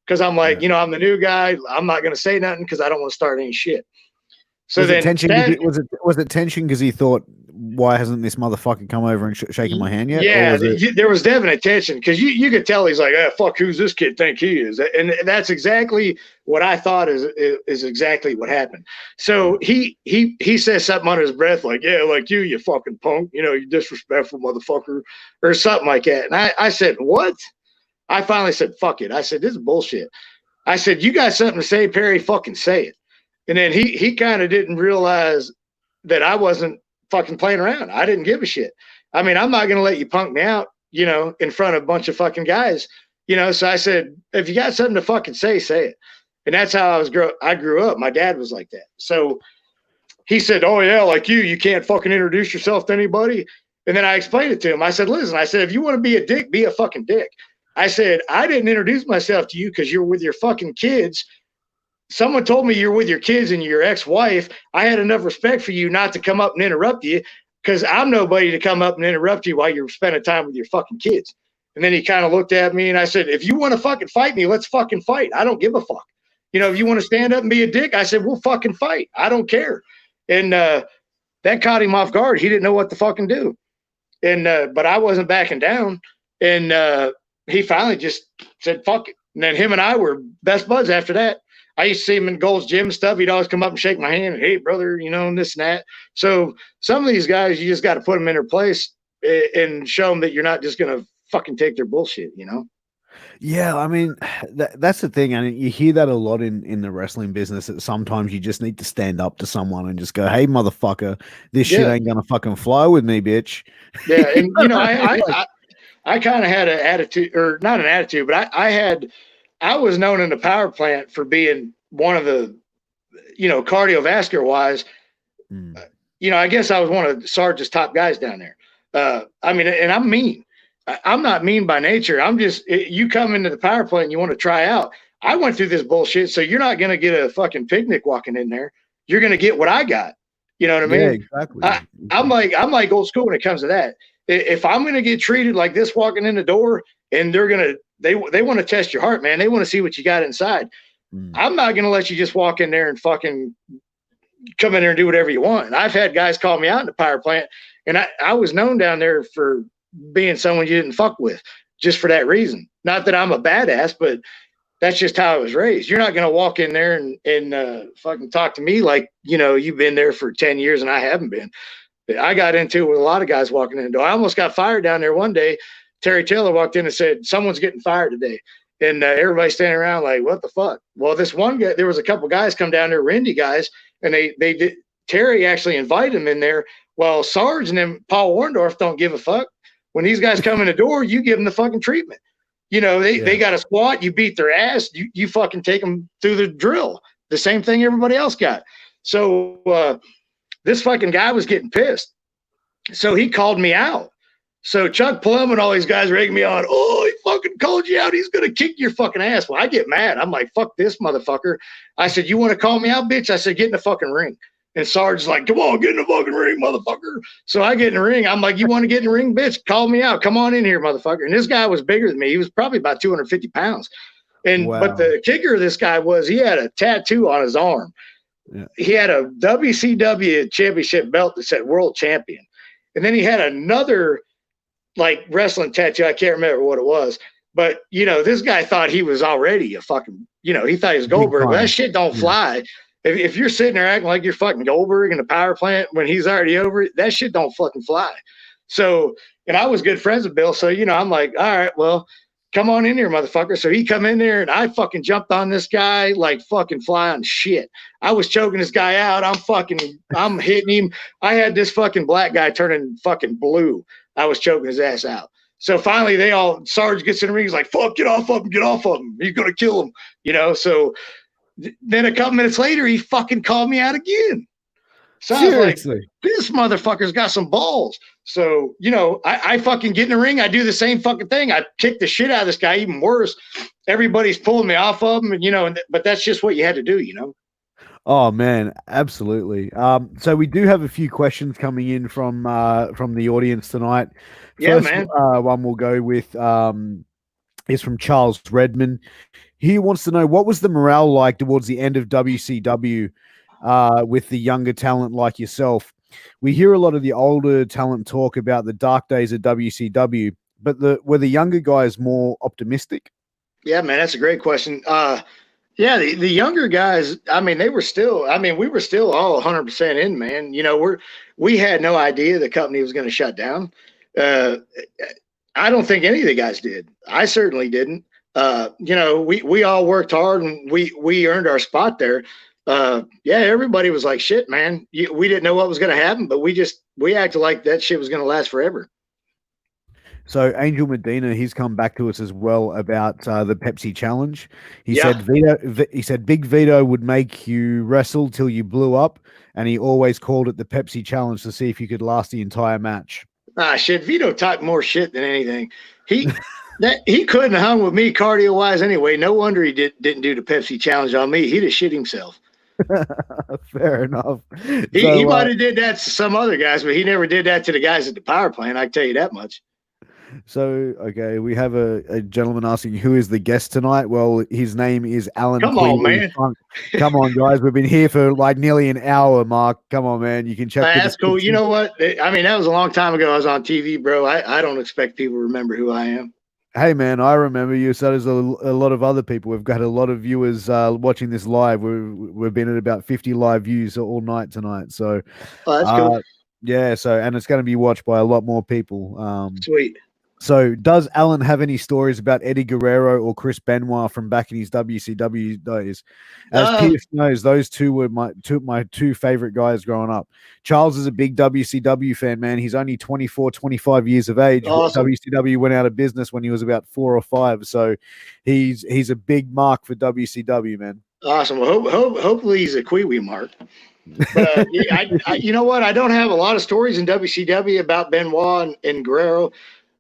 because I'm like, I'm the new guy. I'm not going to say nothing because I don't want to start any shit. So was then it tension? Was it tension because he thought, why hasn't this motherfucker come over and shaking my hand yet? Yeah, there was definite tension because you could tell he's like, fuck, who's this kid think he is? And that's exactly what I thought is exactly what happened. So he says something under his breath like, yeah, like you fucking punk, you disrespectful motherfucker, or something like that. And I said, what? I finally said, fuck it. I said, this is bullshit. I said, you got something to say, Perry, fucking say it. And then he kind of didn't realize that I wasn't fucking playing around. I didn't give a shit. I mean, I'm not going to let you punk me out, in front of a bunch of fucking guys, So I said, if you got something to fucking say it. And that's how I grew up. My dad was like that. So he said, oh yeah, like you can't fucking introduce yourself to anybody. And then I explained it to him. I said, listen, if you want to be a dick, be a fucking dick. I said, I didn't introduce myself to you because you're with your fucking kids. Someone told me you're with your kids and your ex-wife. I had enough respect for you not to come up and interrupt you because I'm nobody to come up and interrupt you while you're spending time with your fucking kids. And then he kind of looked at me and I said, if you want to fucking fight me, let's fucking fight. I don't give a fuck. If you want to stand up and be a dick, I said, we'll fucking fight. I don't care. And that caught him off guard. He didn't know what to fucking do. And but I wasn't backing down. And he finally just said, fuck it. And then him and I were best buds after that. I used to see him in Gold's Gym and stuff. He'd always come up and shake my hand. Hey, brother, and this and that. So some of these guys, you just got to put them in their place and show them that you're not just going to fucking take their bullshit, Yeah, I mean, that's the thing. And you hear that a lot in the wrestling business, that sometimes you just need to stand up to someone and just go, hey, motherfucker, this shit ain't going to fucking fly with me, bitch. Yeah, and, I kind of had an attitude, or not an attitude, but I was known in the power plant for being one of the, cardiovascular wise, I guess I was one of Sarge's top guys down there. I mean, and I'm mean. I'm not mean by nature. I'm just, you come into the power plant and you want to try out. I went through this bullshit. So you're not going to get a fucking picnic walking in there. You're going to get what I got. You know what I mean? Yeah, exactly. I'm like old school when it comes to that. If I'm going to get treated like this walking in the door and they want to test your heart, man. They want to see what you got inside. I'm not going to let you just walk in there and fucking come in there and do whatever you want. And I've had guys call me out in the power plant, and I was known down there for being someone you didn't fuck with, just for that reason. Not that I'm a badass, but that's just how I was raised. You're not going to walk in there and fucking talk to me like, you've been there for 10 years and I haven't been. I got into it with a lot of guys walking in the door. I almost got fired down there one day. Terry Taylor walked in and said, someone's getting fired today. And everybody standing around like, what the fuck? Well, this one guy, there was a couple guys come down there, Randy guys, and they did. Terry actually invited them in there. Well, Sarge and them, Paul Warndorf don't give a fuck. When these guys come in the door, you give them the fucking treatment. They got a squat, you beat their ass, you fucking take them through the drill. The same thing everybody else got. So this fucking guy was getting pissed. So he called me out. So Chuck Plum and all these guys are egging me on. Oh, he fucking called you out. He's going to kick your fucking ass. Well, I get mad. I'm like, fuck this motherfucker. I said, you want to call me out, bitch? I said, get in the fucking ring. And Sarge's like, come on, get in the fucking ring, motherfucker. So I get in the ring. I'm like, you want to get in the ring, bitch? Call me out. Come on in here, motherfucker. And this guy was bigger than me. He was probably about 250 pounds. And But the kicker of this guy was he had a tattoo on his arm. Yeah. He had a WCW championship belt that said world champion. And then he had another like wrestling tattoo. I can't remember what it was. But, this guy thought he was already a fucking, he thought he was Goldberg. That shit don't fly. If you're sitting there acting like you're fucking Goldberg in the power plant when he's already over it, that shit don't fucking fly. So, and I was good friends with Bill. So, I'm like, all right, well, come on in here, motherfucker. So he come in there and I fucking jumped on this guy like fucking flying shit. I was choking this guy out. I'm hitting him. I had this fucking black guy turning fucking blue. I was choking his ass out. So finally Sarge gets in the ring. He's like, fuck, get off of him. He's going to kill him, so then a couple minutes later, he fucking called me out again. So seriously? I was like, this motherfucker's got some balls. So, I fucking get in the ring. I do the same fucking thing. I kick the shit out of this guy, even worse. Everybody's pulling me off of him, and, but that's just what you had to do, Oh man, absolutely. So we do have a few questions coming in from the audience tonight. Yeah, First, man. One we'll go with is from Charles Redman. he wants to know, what was the morale like towards the end of WCW with the younger talent like yourself? We hear a lot of the older talent talk about the dark days of WCW, but were the younger guys more optimistic? Yeah, man, that's a great question. Yeah, the younger guys, I mean, we were still all 100% in, man. You know, we had no idea the company was going to shut down. I don't think any of the guys did. I certainly didn't. You know, we all worked hard and we earned our spot there. Yeah, everybody was like, shit, man. We didn't know what was going to happen, but we acted like that shit was going to last forever. So Angel Medina, he's come back to us as well about the Pepsi challenge. He said Big Vito would make you wrestle till you blew up, and he always called it the Pepsi challenge to see if you could last the entire match. Ah, shit. Vito talked more shit than anything. He couldn't have hung with me cardio wise anyway. No wonder he didn't do the Pepsi challenge on me. He'd have shit himself. Fair enough. He might have did that to some other guys, but he never did that to the guys at the power plant. I can tell you that much. So, okay, we have a gentleman asking who is the guest tonight. Well, his name is Allan. Come on, man. Come on, guys. We've been here for like nearly an hour, Mark. Come on, man. You can check. That's cool. You know what? I mean, that was a long time ago. I was on TV, bro. I don't expect people to remember who I am. Hey, man, I remember you. So does a lot of other people. We've got a lot of viewers watching this live. We've been at about 50 live views all night tonight. So, that's cool. Yeah. So, and it's going to be watched by a lot more people. Sweet. So, does Allan have any stories about Eddie Guerrero or Chris Benoit from back in his WCW days? As Piers knows, those two were my two favorite guys growing up. Charles is a big WCW fan, man. He's only 24, 25 years of age. Awesome. WCW went out of business when he was about 4 or 5. So, he's a big mark for WCW, man. Awesome. Well, hopefully he's a Kwee mark. But you know what? I don't have a lot of stories in WCW about Benoit and Guerrero.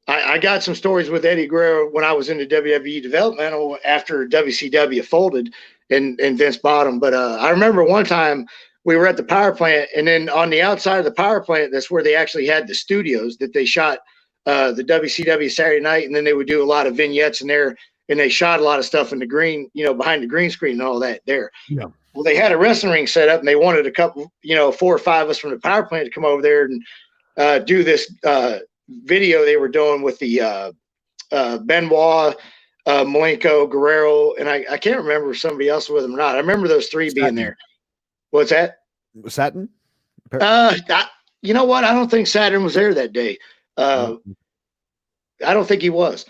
I got some stories with Eddie Guerrero when I was in the WWE developmental after WCW folded and Vince bought him. But I remember one time we were at the power plant, and then on the outside of the power plant, that's where they actually had the studios that they shot the WCW Saturday Night, and then they would do a lot of vignettes in there, and they shot a lot of stuff in the green, you know, behind the green screen and all that there. Yeah. Well, they had a wrestling ring set up, and they wanted a couple, 4 or 5 of us from the power plant to come over there and do this video they were doing with the Benoit, Malenko, Guerrero, and I can't remember if somebody else was with them or not. I remember those 3 being there. What's that? Saturn? You know what? I don't think Saturn was there that day. I don't think he was.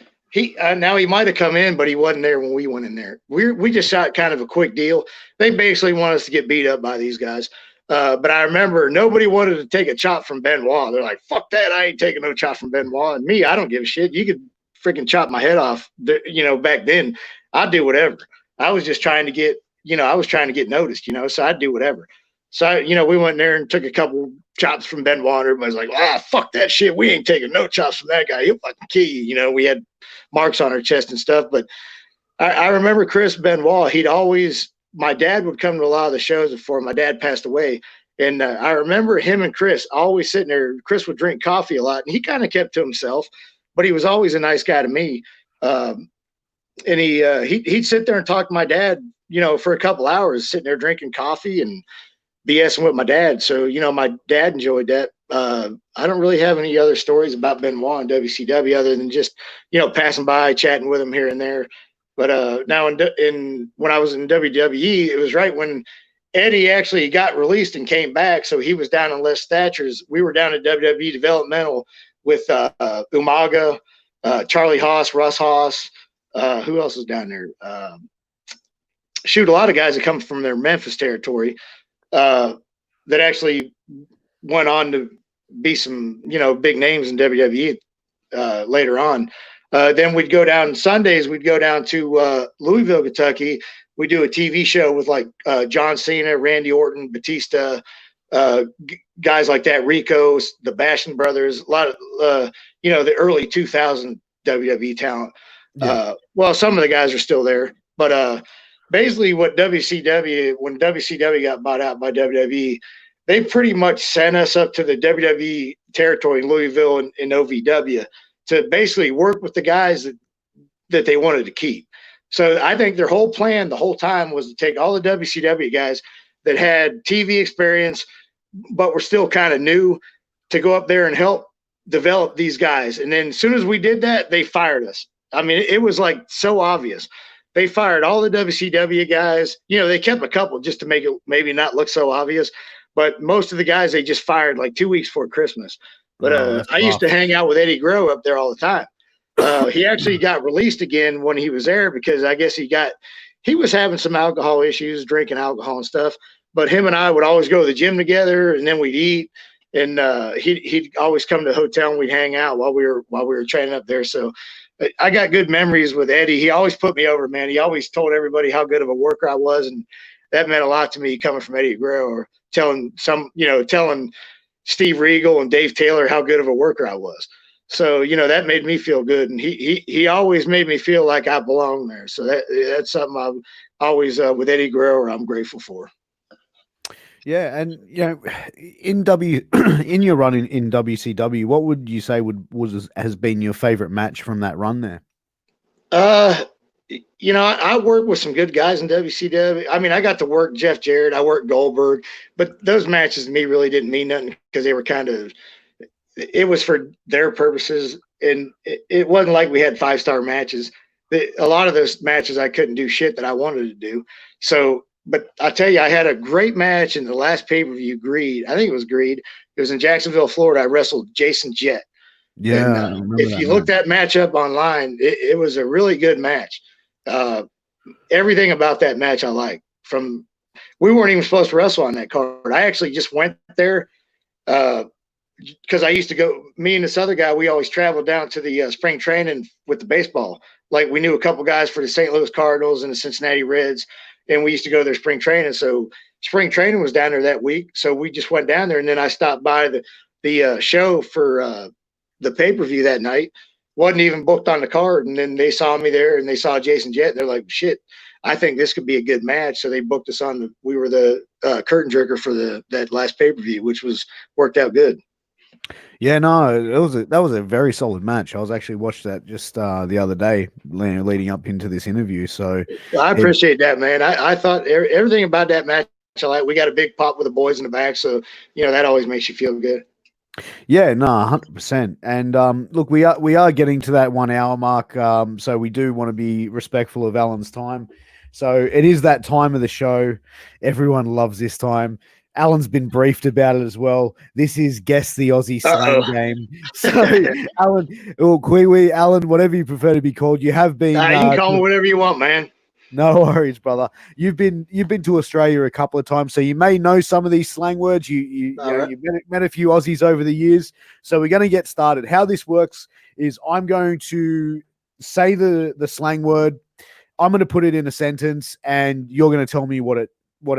Now he might have come in, but he wasn't there when we went in there. We just shot kind of a quick deal. They basically want us to get beat up by these guys. But I remember nobody wanted to take a chop from Benoit. They're like, fuck that. I ain't taking no chop from Benoit. And me, I don't give a shit. You could freaking chop my head off. Back then I'd do whatever. I was just trying to get, I was trying to get noticed, so I'd do whatever. So, we went there and took a couple chops from Benoit. And everybody's like, fuck that shit. We ain't taking no chops from that guy. He'll fucking kill you. We had marks on our chest and stuff. But I remember Chris Benoit, my dad would come to a lot of the shows before my dad passed away. And I remember him and Chris always sitting there. Chris would drink coffee a lot, and he kind of kept to himself, but he was always a nice guy to me. And he'd sit there and talk to my dad, for a couple hours, sitting there drinking coffee and BSing with my dad. So, my dad enjoyed that. I don't really have any other stories about Benoit and WCW other than just, passing by, chatting with him here and there. But now when I was in WWE, it was right when Eddie actually got released and came back. So he was down in Les Thatcher's. We were down at WWE developmental with Umaga, Charlie Haas, Russ Haas. Who else was down there? A lot of guys that come from their Memphis territory that actually went on to be some, big names in WWE later on. Then we'd go down Sundays. We'd go down to Louisville, Kentucky. We do a TV show with like John Cena, Randy Orton, Batista, guys like that, Rico, the Bastion brothers, a lot of the early 2000 WWE talent. Yeah. Well, some of the guys are still there, but basically, when WCW got bought out by WWE, they pretty much sent us up to the WWE territory in Louisville and OVW to basically work with the guys that they wanted to keep. So I think their whole plan the whole time was to take all the WCW guys that had TV experience, but were still kind of new, to go up there and help develop these guys. And then as soon as we did that, they fired us. I mean, it was like so obvious. They fired all the WCW guys. You know, they kept a couple just to make it maybe not look so obvious, but most of the guys they just fired like 2 weeks before Christmas. But I used to hang out with Eddie Grow up there all the time. He actually got released again when he was there because I guess he was having some alcohol issues, drinking alcohol and stuff. But him and I would always go to the gym together, and then we'd eat. And he'd always come to the hotel and we'd hang out while we were training up there. So I got good memories with Eddie. He always put me over, man. He always told everybody how good of a worker I was, and that meant a lot to me coming from Eddie Guerrero, or telling Steve Regal and Dave Taylor how good of a worker I was. So, you know, that made me feel good. And he always made me feel like I belong there. So that's something I've always, with Eddie Guerrero, I'm grateful for. Yeah. And, you know, in your run in WCW, what would you say has been your favorite match from that run there? You know, I worked with some good guys in WCW. I mean, I got to work Jeff Jarrett, I worked Goldberg, but those matches to me really didn't mean nothing because they were it was for their purposes. And it wasn't like we had 5-star matches. A lot of those matches, I couldn't do shit that I wanted to do. So, but I tell you, I had a great match in the last pay-per-view, Greed. I think it was Greed. It was in Jacksonville, Florida. I wrestled Jason Jett. Yeah. And, if you look that match up online, it was a really good match. Everything about that match I like. We weren't even supposed to wrestle on that card. I actually just went there because I used to go. Me and this other guy, we always traveled down to the spring training with the baseball. Like, we knew a couple guys for the St. Louis Cardinals and the Cincinnati Reds, and we used to go to their spring training. So spring training was down there that week, so we just went down there, and then I stopped by the show for the pay-per-view that night. Wasn't even booked on the card, and then they saw me there and they saw Jason Jett. They're like, shit, I think this could be a good match. So they booked us on. We were the curtain jerker for that last pay-per-view, which worked out good. Yeah, no, that was a very solid match. I was actually watched that just the other day, leading up into this interview. So I appreciate that, man. I thought everything about that match I like. We got a big pop with the boys in the back, so you know that always makes you feel good. Yeah, no, 100%. And look, we are getting to that 1 hour mark, so we do want to be respectful of Allan's time. So it is that time of the show. Everyone loves this time. Allan's been briefed about it as well. This is Guess the Aussie Slang Game. So, Allan, or Kwee, Allan, whatever you prefer to be called, you have been. You can call me whatever you want, man. No worries, brother. You've been to Australia a couple of times, so you may know some of these slang words. You've met a few Aussies over the years. So we're going to get started. How this works is I'm going to say the slang word. I'm going to put it in a sentence, and you're going to tell me what it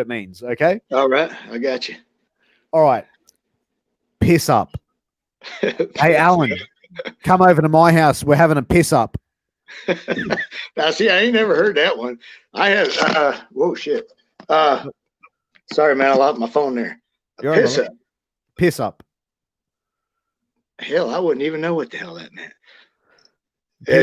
means. Okay? All right, I got you. All right. Piss up. Hey, Allan, come over to my house. We're having a piss up. Now, see, I ain't never heard that one. I have. Whoa, shit. Sorry, man. I lost my phone there. Piss up. Piss up. Hell, I wouldn't even know what the hell that meant.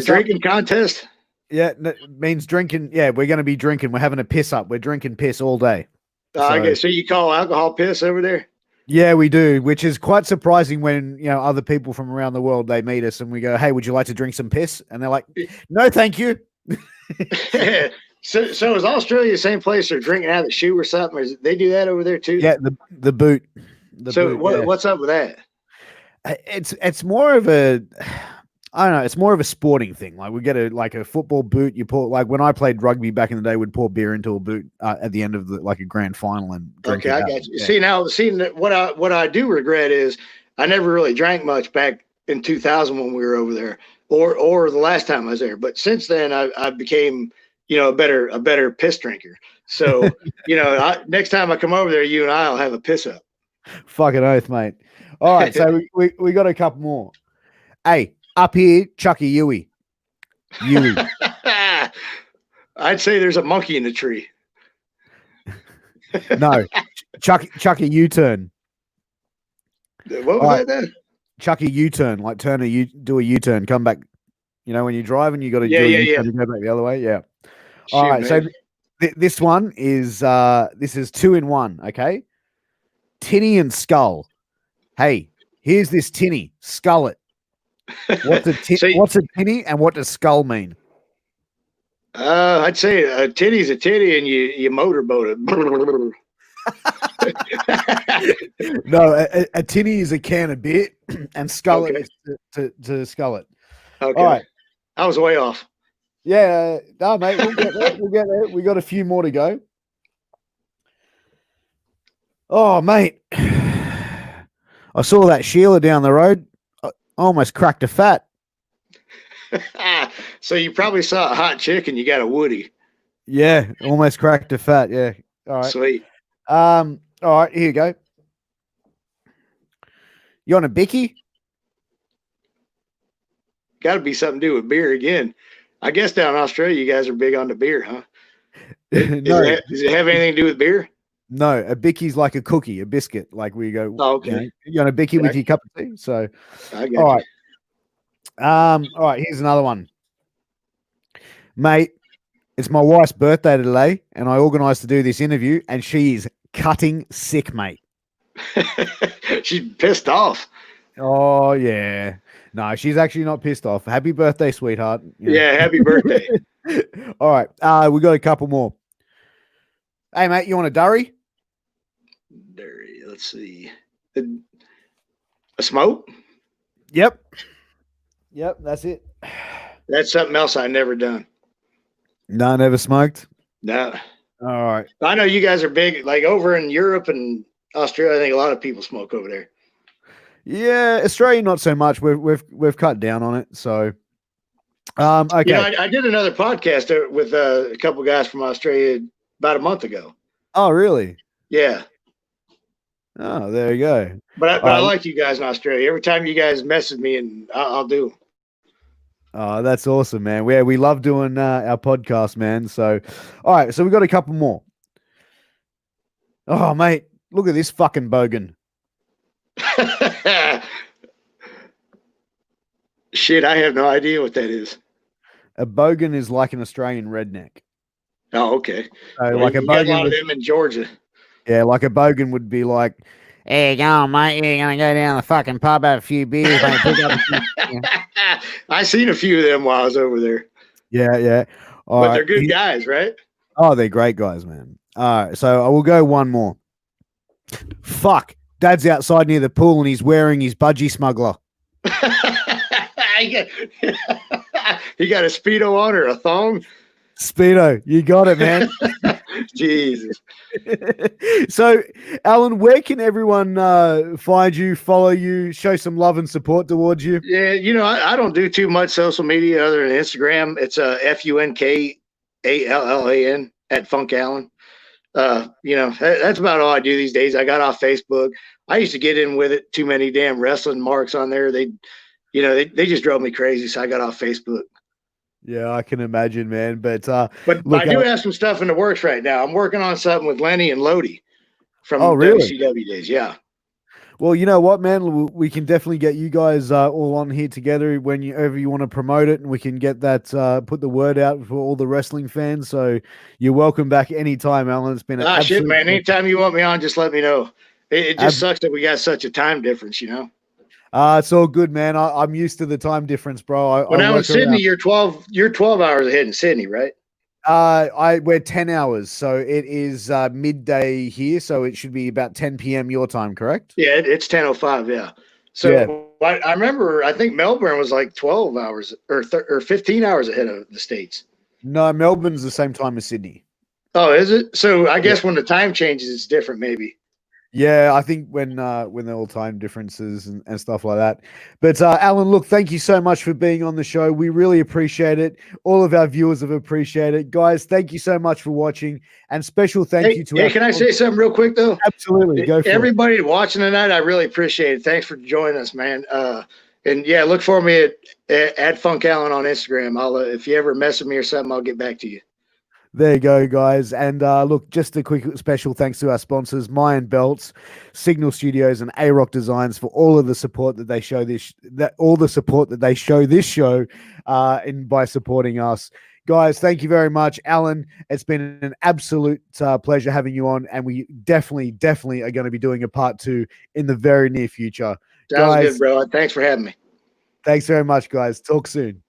Drinking contest. Yeah, it means drinking. Yeah, we're going to be drinking. We're having a piss up. We're drinking piss all day. So you call alcohol piss over there? Yeah, we do, which is quite surprising when, you know, other people from around the world, they meet us and we go, hey, would you like to drink some piss? And they're like, no, thank you. So is Australia the same place they're drinking out of the shoe or something? Or they do that over there too? Yeah, the boot. What's up with that? It's more of a, I don't know, it's more of a sporting thing. Like, we get a football boot. You pour, like when I played rugby back in the day, we'd pour beer into a boot at the end of a grand final and drink. Okay, I got you. Yeah. See, what I do regret is I never really drank much back in 2000 when we were over there, or the last time I was there. But since then, I became, you know, a better piss drinker. So you know, next time I come over there, you and I'll have a piss up. Fucking oath, mate. All right, so we got a couple more. Hey. Up here, Chucky Yui. I'd say there's a monkey in the tree. No, Chucky U-turn. What was that then? Chucky U-turn, like do a U-turn, come back. You know, when you're driving, you got to do a U-turn to go back the other way. Yeah. All Shoot, right, so man. this one is this is 2-in-1. Okay, tinny and skull. Hey, here's this tinny. Skull it. So, What's a tinny and what does skull mean? I'd say a titty's a titty, and you motorboat it. No, a tinny is a can of beer, and skull Okay. it is to skull it. Okay, All right. I was way off. Yeah, no, mate, we'll get there. We'll get there. We got a few more to go. Oh, mate, I saw that Sheila down the road. I almost cracked a fat. So you probably saw a hot chick and you got a Woody. Yeah, almost cracked a fat. Yeah. All right. Sweet. All right, here you go. You on a bicky? Got to be something to do with beer again. I guess down in Australia, you guys are big on the beer, huh? No, Does it have anything to do with beer? no. A bicky's like a cookie, a biscuit. Like we go. Oh, okay. You on a bicky with your cup of tea? So, I got all you. right. All right. Here's another one, mate. It's my wife's birthday today, and I organised to do this interview, and she is cutting sick, mate. She's pissed off. Oh yeah. No, she's actually not pissed off. Happy birthday, sweetheart. You know. Yeah, happy birthday. All right. We got a couple more. Hey, mate, you want a durry? Let's see. A smoke? Yep. Yep, that's it. That's something else I never done. No, never smoked. No. All right. I know you guys are big, like over in Europe and Australia. I think a lot of people smoke over there. Yeah, Australia not so much. We've cut down on it. So, okay. You know, I did another podcast with a couple guys from Australia about a month ago. Oh, really? Yeah, Oh, there you go. but I like you guys in Australia. Every time you guys message me, and I'll do 'em. Oh, that's awesome, man. We love doing our podcast, man. So, all right. So we got a couple more. Oh, mate, look at this fucking bogan. Shit, I have no idea what that is. A bogan is like an Australian redneck. Oh, okay. So, Well, like a you got a lot bogan. of them in Georgia. Yeah, like a bogan would be like, "Hey, you going, mate? You're gonna go down the fucking pub, have a few beers, mate, pick up a few." Yeah. I seen a few of them while I was over there, Yeah. All but right. they're good guys, right? Oh, they're great guys, man. All right, so I will go one more. Fuck, Dad's outside near the pool and he's wearing his budgie smuggler. He got a Speedo on or a thong. Speedo, you got it, man. Jesus. So, Allan, where can everyone find you, follow you, show some love and support towards you? Yeah, you know, I don't do too much social media other than Instagram. It's FUNKALLAN at Funk Allan. You know, that's about all I do these days. I got off Facebook. I used to get in with it. Too many damn wrestling marks on there. They just drove me crazy. So I got off Facebook. Yeah, I can imagine, man. But But I do have some stuff in the works right now. I'm working on something with Lenny and Lodi from really? WCW days. Yeah. well, you know what, man? We can definitely get you guys all on here together whenever you want to promote it, and we can get that put the word out for all the wrestling fans. So you're welcome back anytime, Allan. It's been an Shit, absolute man. Anytime you want me on, just let me know. It just sucks that we got such a time difference, you know. It's all good, man. I'm used to the time difference, bro. When I'm in work Sydney, around- you're 12 hours ahead in Sydney, right? we're 10 hours, so it is midday here, so it should be about 10 p.m. your time, correct? Yeah, it's 10:05. Yeah. So Yeah. I remember. I think Melbourne was like 12 hours or 15 hours ahead of the States. No, Melbourne's the same time as Sydney. Oh, is it? So I guess when the time changes, it's different, maybe. Yeah, I think when they're all time differences and stuff like that. But Allan, look, thank you so much for being on the show. We really appreciate it. All of our viewers have appreciated it. Guys, thank you so much for watching. And special thank you to Hey, can I say something real quick though? Absolutely. Go for Everybody watching tonight, I really appreciate it. Thanks for joining us, man. And yeah, look for me at Funk Allan on Instagram. I'll if you ever mess with me or something, I'll get back to you. There you go, guys. And look, just a quick special thanks to our sponsors, Mayan Belts, Signal Studios, and A-Rock Designs for all of the support that they show this show, by supporting us. Guys, thank you very much. Allan, it's been an absolute pleasure having you on, and we definitely are going to be doing a part 2 in the very near future. Sounds Guys, good, bro. Thanks for having me. Thanks very much, guys. Talk soon.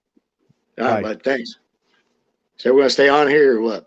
All right, Bye. bud. Thanks. So we're going to stay on here or what?